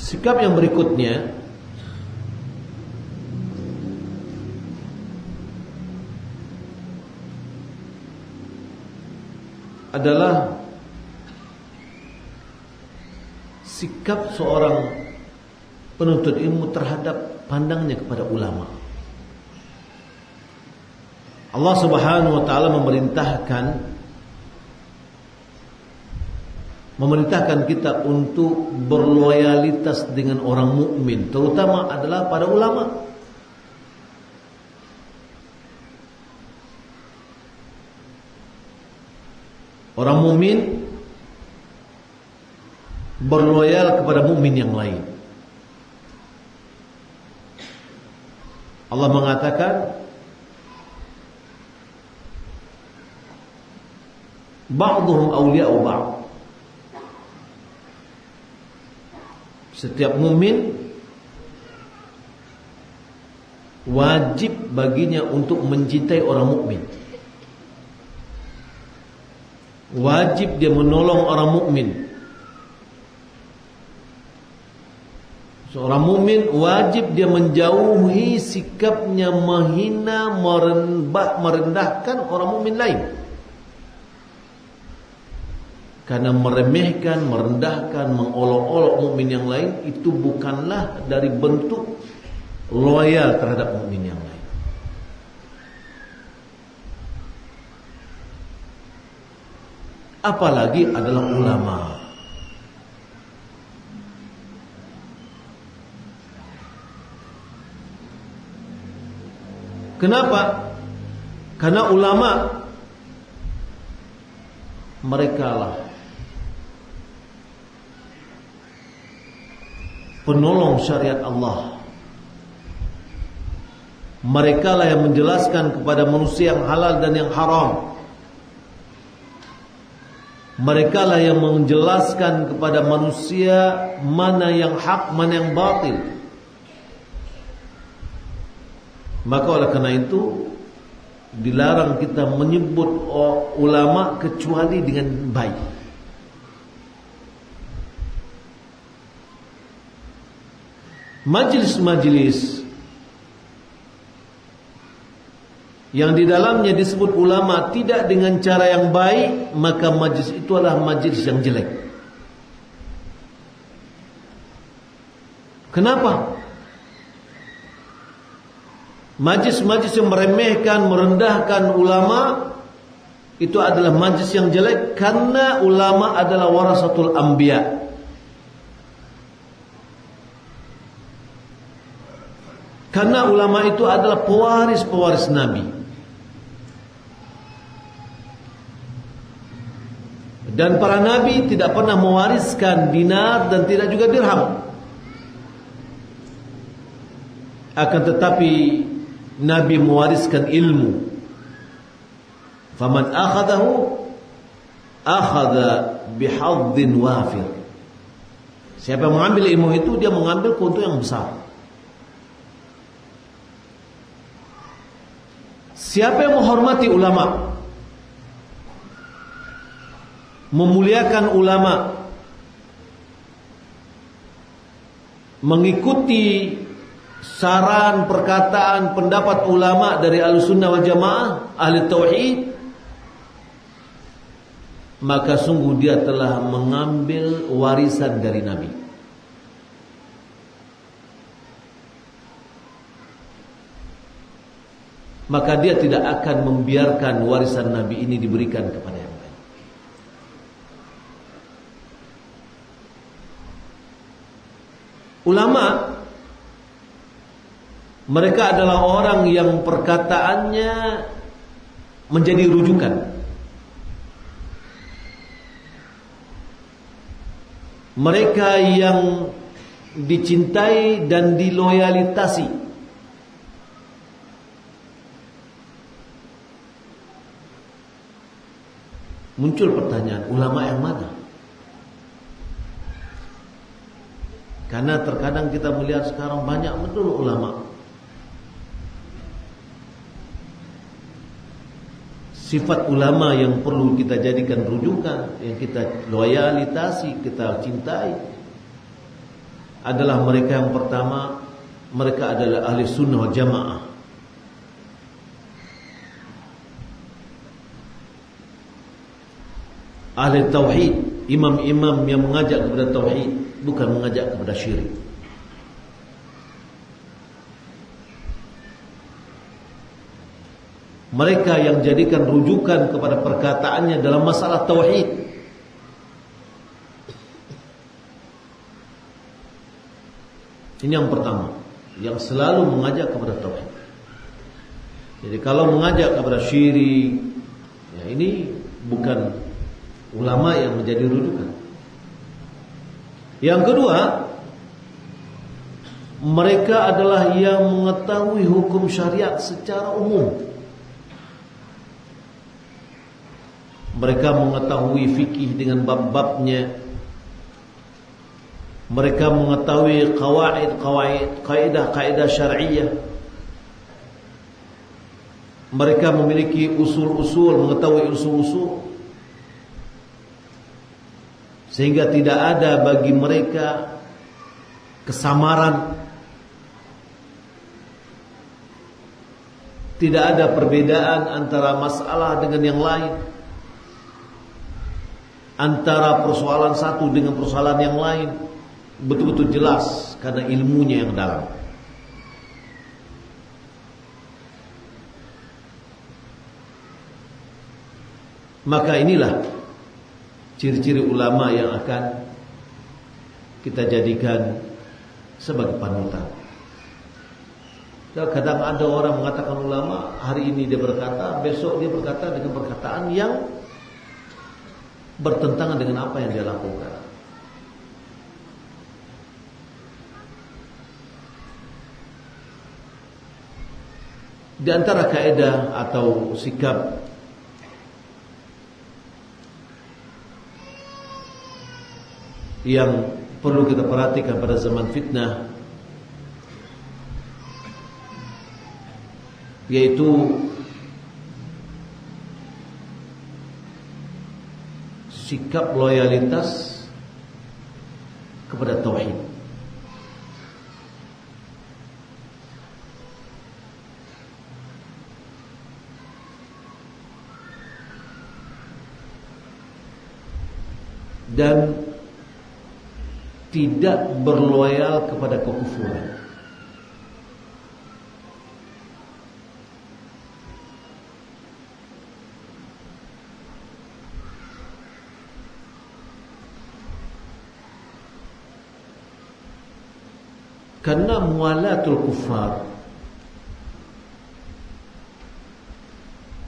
Sikap yang berikutnya adalah sikap seorang penuntut ilmu terhadap pandangnya kepada ulama. Allah Subhanahu wa taala memerintahkan kita untuk berloyalitas dengan orang mukmin, terutama adalah pada ulama. Orang mukmin berloyal kepada mukmin yang lain. Allah mengatakan Ba'dhum awliya'u ba'd. Setiap mukmin wajib baginya untuk mencintai orang mukmin. Wajib dia menolong orang mukmin. Seorang mukmin wajib dia menjauhi sikapnya menghina, merendahkan orang mukmin lain. Karena meremehkan, merendahkan, mengolok-olok mukmin yang lain itu bukanlah dari bentuk loyal terhadap mukmin yang lain. Apalagi adalah ulama. Kenapa? Karena ulama mereka lah penolong syariat Allah. Mereka lah yang menjelaskan kepada manusia yang halal dan yang haram. Mereka lah yang menjelaskan kepada manusia mana yang hak, mana yang batil. Maka oleh karena itu dilarang kita menyebut ulama kecuali dengan baik. Majelis-majelis yang di dalamnya disebut ulama tidak dengan cara yang baik, maka majlis itu adalah majlis yang jelek. Kenapa? Majlis-majlis yang meremehkan, merendahkan ulama itu adalah majlis yang jelek karena ulama adalah warasatul anbiya. Karena ulama itu adalah pewaris-pewaris Nabi. Dan para nabi tidak pernah mewariskan dinar dan tidak juga dirham. Akan tetapi Nabi mewariskan ilmu. Faman akhadahu akhadha bihadhin wafir. Siapa yang mengambil ilmu itu, dia mengambil keuntungan yang besar. Siapa yang menghormati ulama, memuliakan ulama, mengikuti saran, perkataan, pendapat ulama dari Ahlussunnah wal Jamaah, ahli tauhid, maka sungguh dia telah mengambil warisan dari Nabi. Maka dia tidak akan membiarkan warisan Nabi ini diberikan kepada yang lain. Ulama, mereka adalah orang yang perkataannya menjadi rujukan. Mereka yang dicintai dan diloyalitasi. Muncul pertanyaan, ulama yang mana? Karena terkadang kita melihat sekarang banyak betul ulama. Sifat ulama yang perlu kita jadikan rujukan, yang kita loyalitasi, kita cintai, adalah mereka yang pertama, mereka adalah ahli sunnah wal jamaah. Ahli tauhid, imam-imam yang mengajak kepada tauhid, bukan mengajak kepada syirik. Mereka yang jadikan rujukan kepada perkataannya dalam masalah tauhid. Ini yang pertama, yang selalu mengajak kepada tauhid. Jadi kalau mengajak kepada syirik, ya ini bukan ulama yang menjadi rujukan. Yang kedua, mereka adalah yang mengetahui hukum syariat secara umum. Mereka mengetahui fikih dengan bab-babnya. Mereka mengetahui kaidah syar'iyyah. Mereka memiliki usul-usul, mengetahui usul-usul, sehingga tidak ada bagi mereka kesamaran. Tidak ada perbedaan antara masalah dengan yang lain, antara persoalan satu dengan persoalan yang lain. Betul-betul jelas karena ilmunya yang dalam. Maka inilah ciri-ciri ulama yang akan kita jadikan sebagai panutan. Kadang ada orang mengatakan ulama, hari ini dia berkata, besok dia berkata dengan perkataan yang bertentangan dengan apa yang dia lakukan. Di antara kaidah atau sikap yang perlu kita perhatikan pada zaman fitnah, yaitu sikap loyalitas kepada tauhid. Dan tidak berloyal kepada kekufuran. Karena mualatul kufar,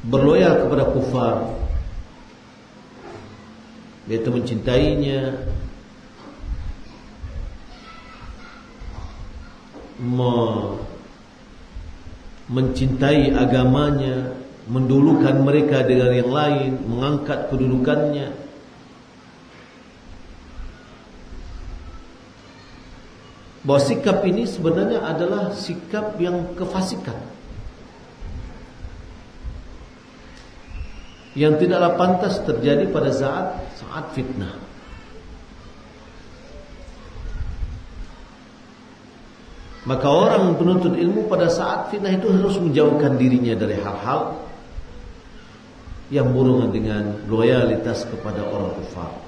berloyal kepada kufar, yaitu mencintainya, mencintai agamanya, mendulukan mereka dengan yang lain, mengangkat kedudukannya. Bahwa sikap ini sebenarnya adalah sikap yang kefasikan, yang tidaklah pantas terjadi pada saat fitnah. Maka orang penuntut ilmu pada saat fitnah itu harus menjauhkan dirinya dari hal-hal yang berhubungan dengan loyalitas kepada orang kafir.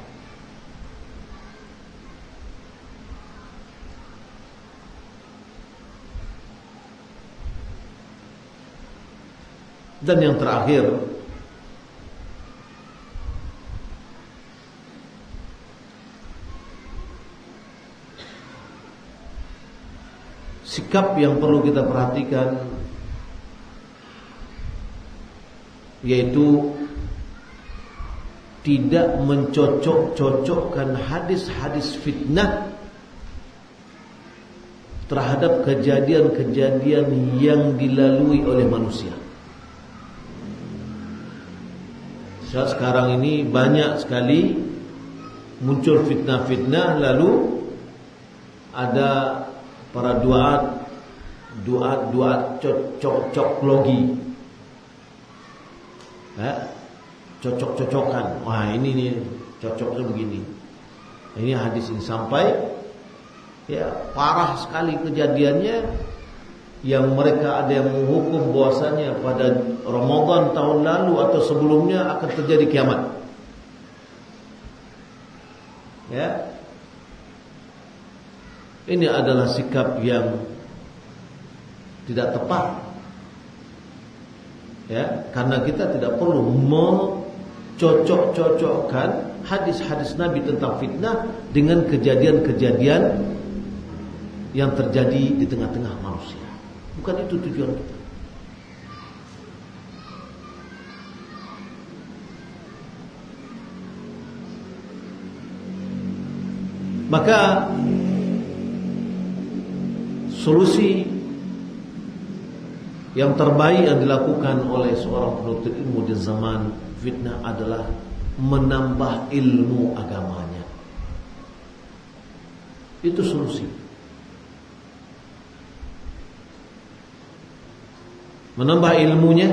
Dan yang terakhir, sikap yang perlu kita perhatikan, yaitu tidak mencocok-cocokkan hadis-hadis fitnah terhadap kejadian-kejadian yang dilalui oleh manusia. Sekarang ini banyak sekali muncul fitnah-fitnah, lalu ada para duat cocok-logi, cocok-cocokan. Wah, ini nih cocoknya begini. Ini hadis ini sampai ya parah sekali kejadiannya, yang mereka ada yang menghukum bahwasanya pada Ramadan tahun lalu atau sebelumnya akan terjadi kiamat. Ya. Ini adalah sikap yang tidak tepat. Ya, karena kita tidak perlu mencocok-cocokkan hadis-hadis Nabi tentang fitnah dengan kejadian-kejadian yang terjadi di tengah-tengah manusia. Bukan itu tujuan kita. Maka solusi yang terbaik yang dilakukan oleh seorang penuntut ilmu di zaman fitnah adalah menambah ilmu agamanya. Itu solusi. Menambah ilmunya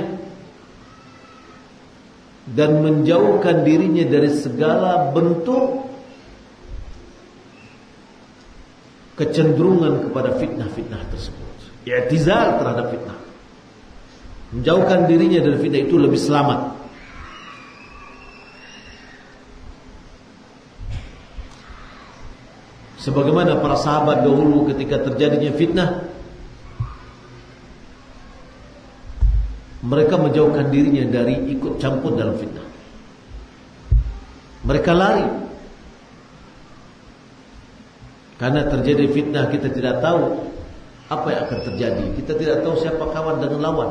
dan menjauhkan dirinya dari segala bentuk kecenderungan kepada fitnah-fitnah tersebut. I'tizal terhadap fitnah. Menjauhkan dirinya dari fitnah itu lebih selamat. Sebagaimana para sahabat dahulu ketika terjadinya fitnah, mereka menjauhkan dirinya dari ikut campur dalam fitnah. Mereka lari. Karena terjadi fitnah, kita tidak tahu apa yang akan terjadi. Kita tidak tahu siapa kawan dengan lawan.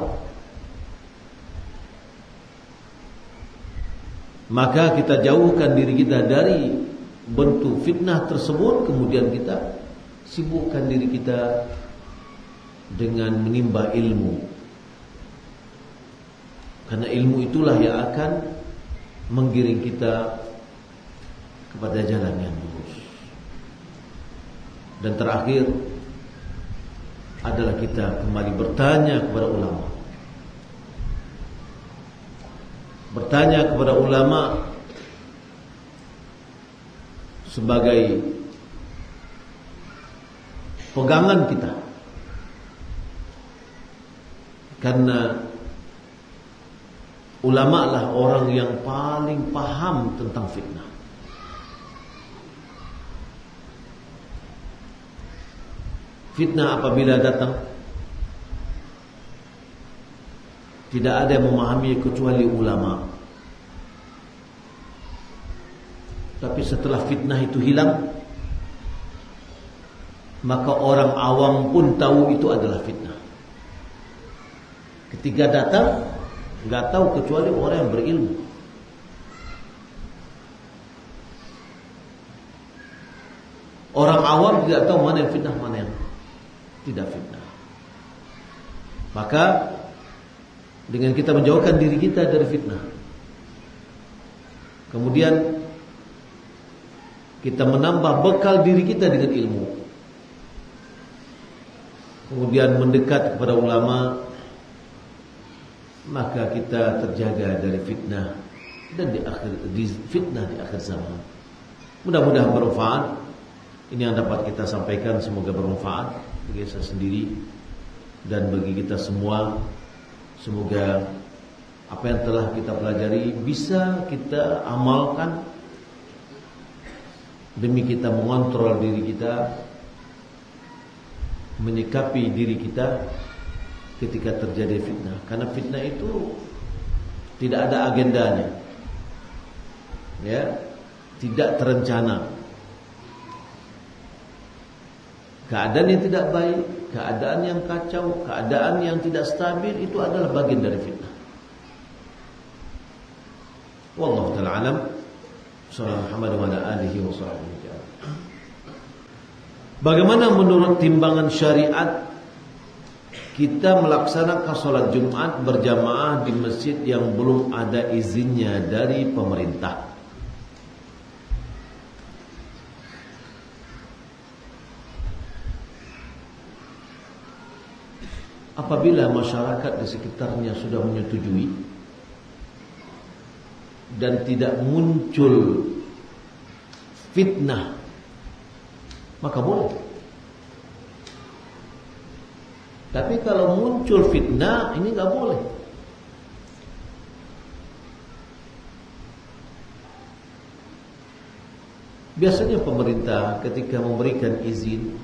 Maka kita jauhkan diri kita dari bentuk fitnah tersebut. Kemudian kita sibukkan diri kita dengan menimba ilmu. Karena ilmu itulah yang akan menggiring kita kepada jalan yang lurus. Dan terakhir adalah kita kembali bertanya kepada ulama. Bertanya kepada ulama sebagai pegangan kita. Karena ulama lah orang yang paling paham tentang fitnah. Fitnah apabila datang, tidak ada yang memahami kecuali ulama. Tapi setelah fitnah itu hilang, maka orang awam pun tahu itu adalah fitnah. Ketika datang, enggak tahu kecuali orang yang berilmu. Orang awam tidak tahu mana yang fitnah, mana yang tidak fitnah. Maka dengan kita menjauhkan diri kita dari fitnah, kemudian kita menambah bekal diri kita dengan ilmu, kemudian mendekat kepada ulama, maka kita terjaga dari fitnah dan di fitnah di akhir zaman. Mudah-mudahan bermanfaat. Ini yang dapat kita sampaikan, semoga bermanfaat bagi saya sendiri dan bagi kita semua. Semoga apa yang telah kita pelajari bisa kita amalkan demi kita mengontrol diri kita, menyikapi diri kita ketika terjadi fitnah. Karena fitnah itu tidak ada agendanya, ya, tidak terencana. Keadaan yang tidak baik, keadaan yang kacau, keadaan yang tidak stabil, itu adalah bagian dari fitnah. Wallahu ta'ala alam. Sallallahu Muhammad wa ala alihi wa sahbihi. Bagaimana menurut timbangan syariat kita melaksanakan sholat Jumat berjamaah di masjid yang belum ada izinnya dari pemerintah? Apabila masyarakat di sekitarnya sudah menyetujui dan tidak muncul fitnah, maka boleh. Tapi kalau muncul fitnah, ini enggak boleh. Biasanya pemerintah ketika memberikan izin,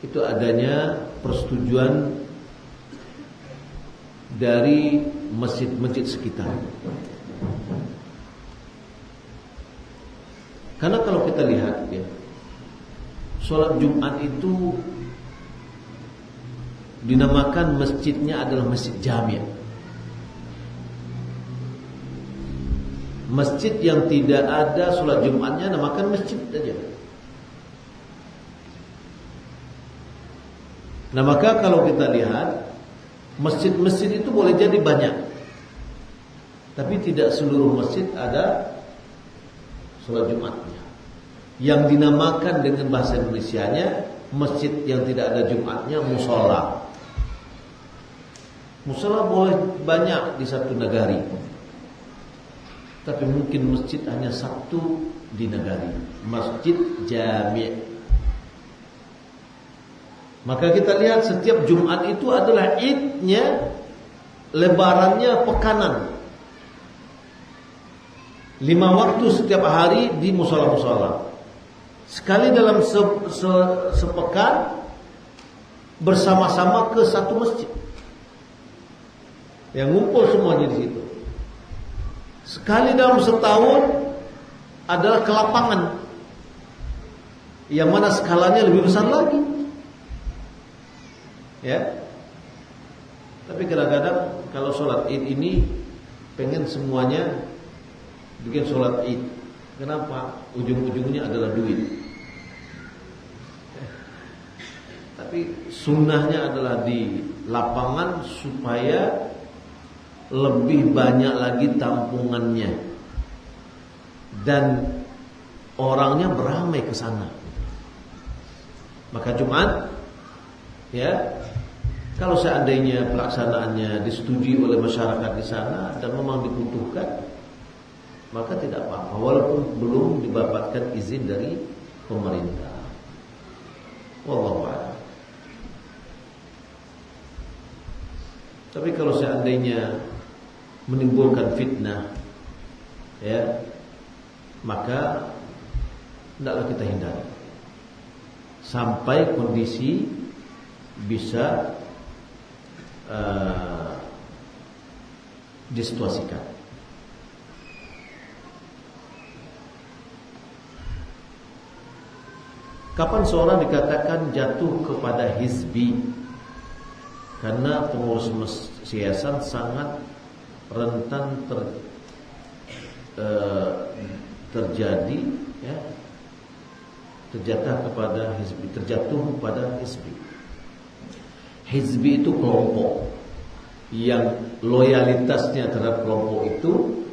itu adanya persetujuan dari masjid-masjid sekitar. Karena kalau kita lihat, ya, sholat Jumat itu dinamakan masjidnya adalah masjid jami'. Masjid yang tidak ada sholat Jumatnya namakan masjid saja. Nah, maka kalau kita lihat, masjid-masjid itu boleh jadi banyak. Tapi tidak seluruh masjid ada sholat Jumatnya. Yang dinamakan dengan bahasa Indonesianya masjid yang tidak ada Jumatnya musola. Musola boleh banyak di satu negari, tapi mungkin masjid hanya satu di negari, masjid jami'. Maka kita lihat setiap Jumat itu adalah idnya, lebarannya pekanan. 5 waktu setiap hari di musola-musola. Sekali dalam sepekan bersama-sama ke satu masjid. Yang ngumpul semuanya di situ. Sekali dalam setahun adalah ke lapangan, yang mana skalanya lebih besar lagi. Ya. Tapi kadang-kadang kalau sholat Id ini pengen semuanya bikin sholat Id. Kenapa? Ujung-ujungnya adalah duit. Tapi sunnahnya adalah di lapangan supaya lebih banyak lagi tampungannya dan orangnya beramai ke sana. Maka Jumat, ya, kalau seandainya pelaksanaannya disetujui oleh masyarakat di sana dan memang dibutuhkan, maka tidak apa-apa, walaupun belum didapatkan izin dari pemerintah. Wallahu a'lam. Tapi kalau seandainya menimbulkan fitnah, ya, maka hendaklah kita hindari sampai kondisi bisa disituasikan. Kapan seorang dikatakan jatuh kepada hizbi? Karena pengurus yayasan sangat rentan terjadi, ya, terjatuh pada hizbi. Hizbi itu kelompok yang loyalitasnya terhadap kelompok itu,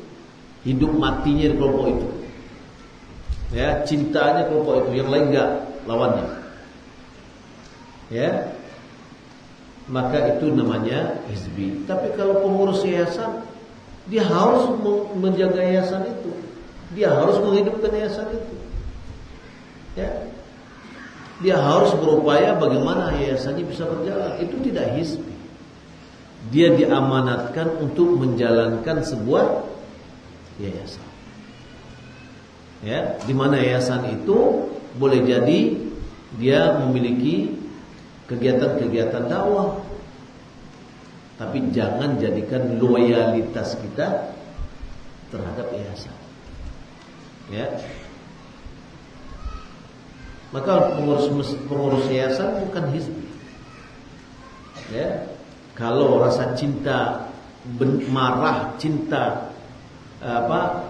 hidup matinya di kelompok itu, ya, cintanya kelompok itu, yang lain enggak, lawannya, ya, maka itu namanya hizbi. Tapi kalau pengurus yayasan, dia harus menjaga yayasan itu, dia harus menghidupkan yayasan itu, ya, dia harus berupaya bagaimana yayasannya bisa berjalan. Itu tidak hizbi. Dia diamanatkan untuk menjalankan sebuah yayasan, ya, di mana yayasan itu boleh jadi dia memiliki kegiatan-kegiatan dakwah, tapi jangan jadikan loyalitas kita terhadap yayasan, ya. Maka pengurus yayasan bukan hizbi, ya. Kalau rasa cinta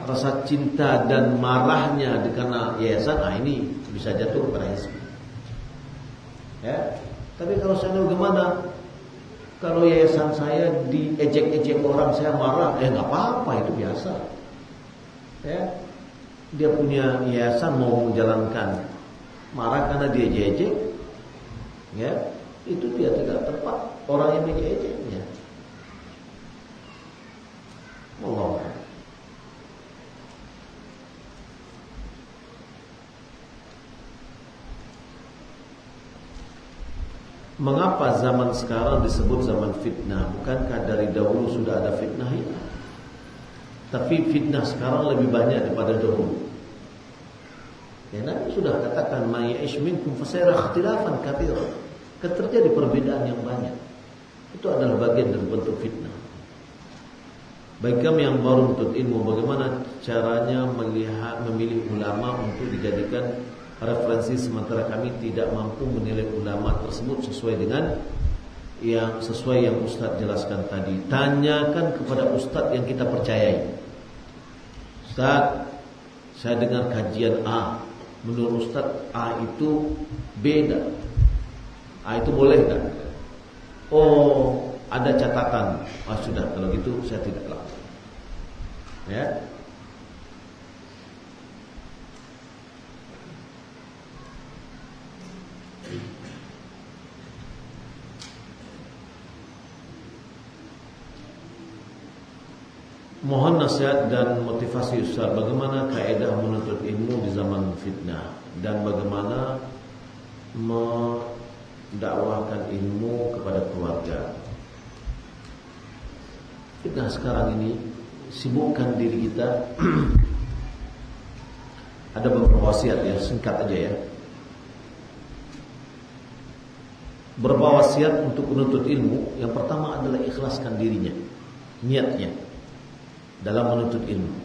rasa cinta dan marahnya karena yayasan, ini bisa jatuh kepada hizbi, ya. Tapi kalau saya bagaimana? Kalau yayasan saya diejek-ejek orang, saya marah, nggak apa-apa, itu biasa. Ya, dia punya yayasan mau menjalankan, marah karena dia ejek, ya, itu dia tidak tepat orang yang ejek-ejeknya. Allah. Mengapa zaman sekarang disebut zaman fitnah? Bukankah dari dahulu sudah ada fitnah ya? Tapi fitnah sekarang lebih banyak daripada dahulu. Ya, Nabi sudah katakan, "May ya'ish minkum fasayara ikhtilafan katsiran." Terjadi perbedaan yang banyak. Itu adalah bagian dari bentuk fitnah. Bagi kami yang baru menuntut ilmu, bagaimana caranya memilih ulama untuk dijadikan referensi, sementara kami tidak mampu menilai ulama tersebut sesuai yang Ustaz jelaskan tadi. Tanyakan kepada Ustaz yang kita percayai. Ustaz, saya dengar kajian A, menurut Ustaz A itu beda, A itu boleh tak? Oh, ada catatan. Sudah, kalau gitu saya tidak lakukan. Ya. Mohon nasihat dan motivasi Ustaz, bagaimana kaidah menuntut ilmu di zaman fitnah dan bagaimana mendakwahkan ilmu kepada keluarga. Fitnah sekarang ini sibukkan diri kita. Ada beberapa wasiat ya, singkat aja ya. Beberapa wasiat untuk menuntut ilmu. Yang pertama adalah ikhlaskan dirinya, niatnya dalam menuntut ilmu.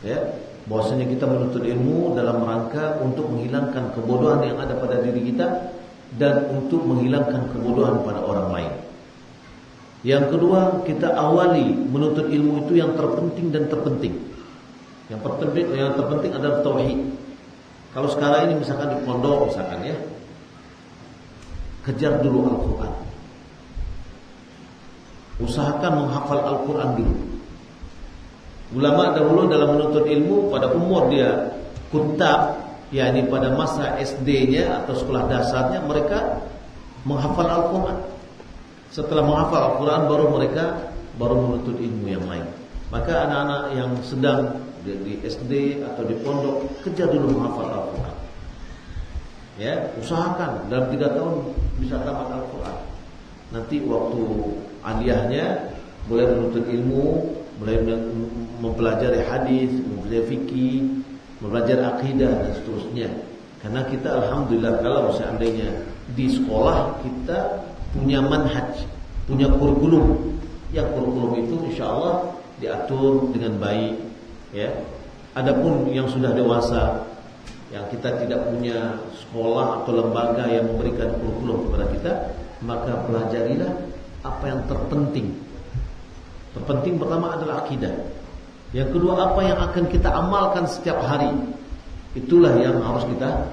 Ya, bahwasanya kita menuntut ilmu dalam rangka untuk menghilangkan kebodohan yang ada pada diri kita dan untuk menghilangkan kebodohan pada orang lain. Yang kedua, kita awali menuntut ilmu itu yang terpenting dan terpenting. Yang terpenting adalah tauhid. Kalau sekarang ini misalkan di pondok misalkan ya, kejar dulu Al-Quran. Usahakan menghafal Al-Quran dulu. Ulama dahulu dalam menuntut ilmu pada umur dia kutab, yakni pada masa SD-nya atau sekolah dasarnya mereka menghafal Al-Quran. Setelah menghafal Al-Quran baru menuntut ilmu yang lain. Maka anak-anak yang sedang di SD atau di pondok kejar dulu menghafal Al-Quran. Ya, usahakan dalam 3 tahun bisa tamat Al-Quran. Nanti waktu aliyahnya boleh menuntut ilmu, mulai mempelajari hadis, mempelajari fikih, mempelajari akidah dan seterusnya. Karena kita alhamdulillah kalau seandainya di sekolah kita punya manhaj, punya kurikulum. Yang kurikulum itu insyaallah diatur dengan baik, ya. Adapun yang sudah dewasa, yang kita tidak punya sekolah atau lembaga yang memberikan kurikulum kepada kita, maka pelajarilah apa yang terpenting. Terpenting pertama adalah akidah. Yang kedua, apa yang akan kita amalkan setiap hari. Itulah yang harus kita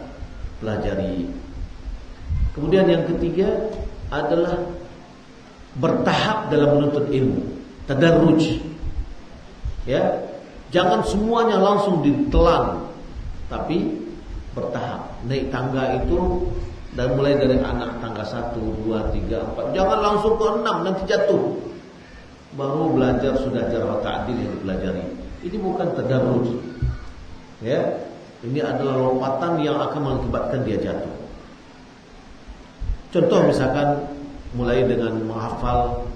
pelajari. Kemudian yang ketiga adalah bertahap dalam menuntut ilmu. Tadarruj. Ya, jangan semuanya langsung ditelan, tapi bertahap. Naik tangga itu dan mulai dari anak tangga 1, 2, 3, 4. Jangan langsung ke 6 nanti jatuh. Baru belajar sudah jarh wa ta'dil yang dipelajari. Ini bukan tadarruj. Ya, ini adalah lompatan yang akan mengakibatkan dia jatuh. Contoh misalkan mulai dengan menghafal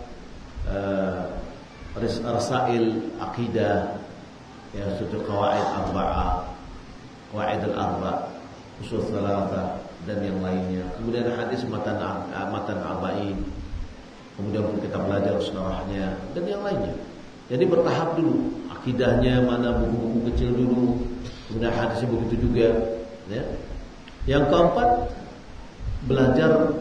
rasail akidah, ya, suatu qawaid arba'ah, qawaid al-arba', usul thalatha dan yang lainnya. Kemudian hadis matan arba'in. Kemudian kita belajar syarahnya dan yang lainnya. Jadi bertahap dulu. Akidahnya mana, buku-buku kecil dulu. Kemudian hadisnya begitu juga. Ya. Yang keempat, belajar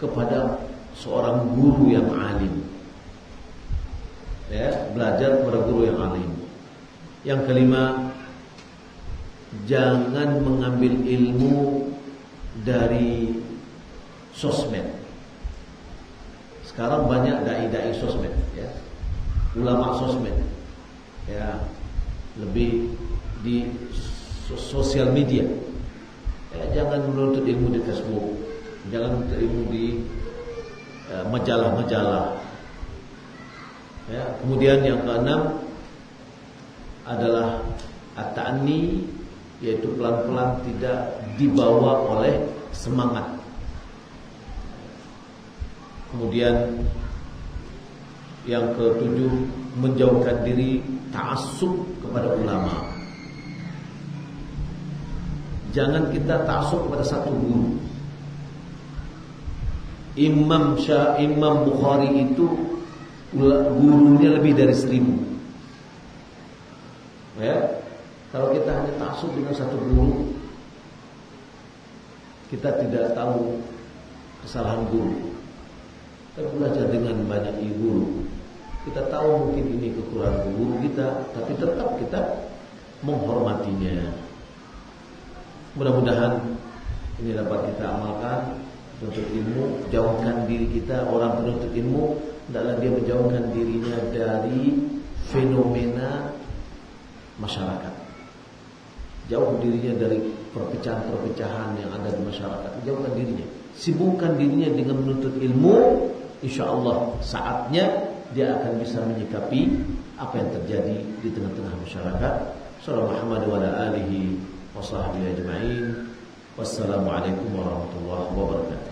kepada seorang guru yang alim. Ya, belajar kepada guru yang alim. Yang kelima, jangan mengambil ilmu dari sosmed. Sekarang banyak dai-dai sosmed, ya, ulama sosmed, ya, lebih di sosial media. Ya, jangan menuntut ilmu di Facebook, jangan menuntut ilmu di majalah-majalah. Ya, kemudian yang keenam adalah at-ta'anni, yaitu pelan-pelan tidak dibawa oleh semangat. Kemudian yang ketujuh, menjauhkan diri ta'assub kepada ulama. Jangan kita ta'assub kepada satu guru. Imam Bukhari itu gurunya lebih dari 1000. Ya, kalau kita hanya ta'assub dengan satu guru, kita tidak tahu kesalahan guru. Kita belajar dengan banyak guru. Kita tahu mungkin ini kekurangan guru kita, tapi tetap kita menghormatinya. Mudah-mudahan ini dapat kita amalkan. Menuntut ilmu, jauhkan diri kita. Orang penuntut ilmu hendaklah dia menjauhkan dirinya dari fenomena masyarakat. Jauh dirinya dari perpecahan-perpecahan yang ada di masyarakat. Jauhkan dirinya. Sibukkan dirinya dengan menuntut ilmu. InsyaAllah saatnya dia akan bisa menyikapi apa yang terjadi di tengah-tengah masyarakat. Sallallahu Muhammad wa ala alihi wa sahbihi ajma'in. Wassalamualaikum warahmatullahi wabarakatuh.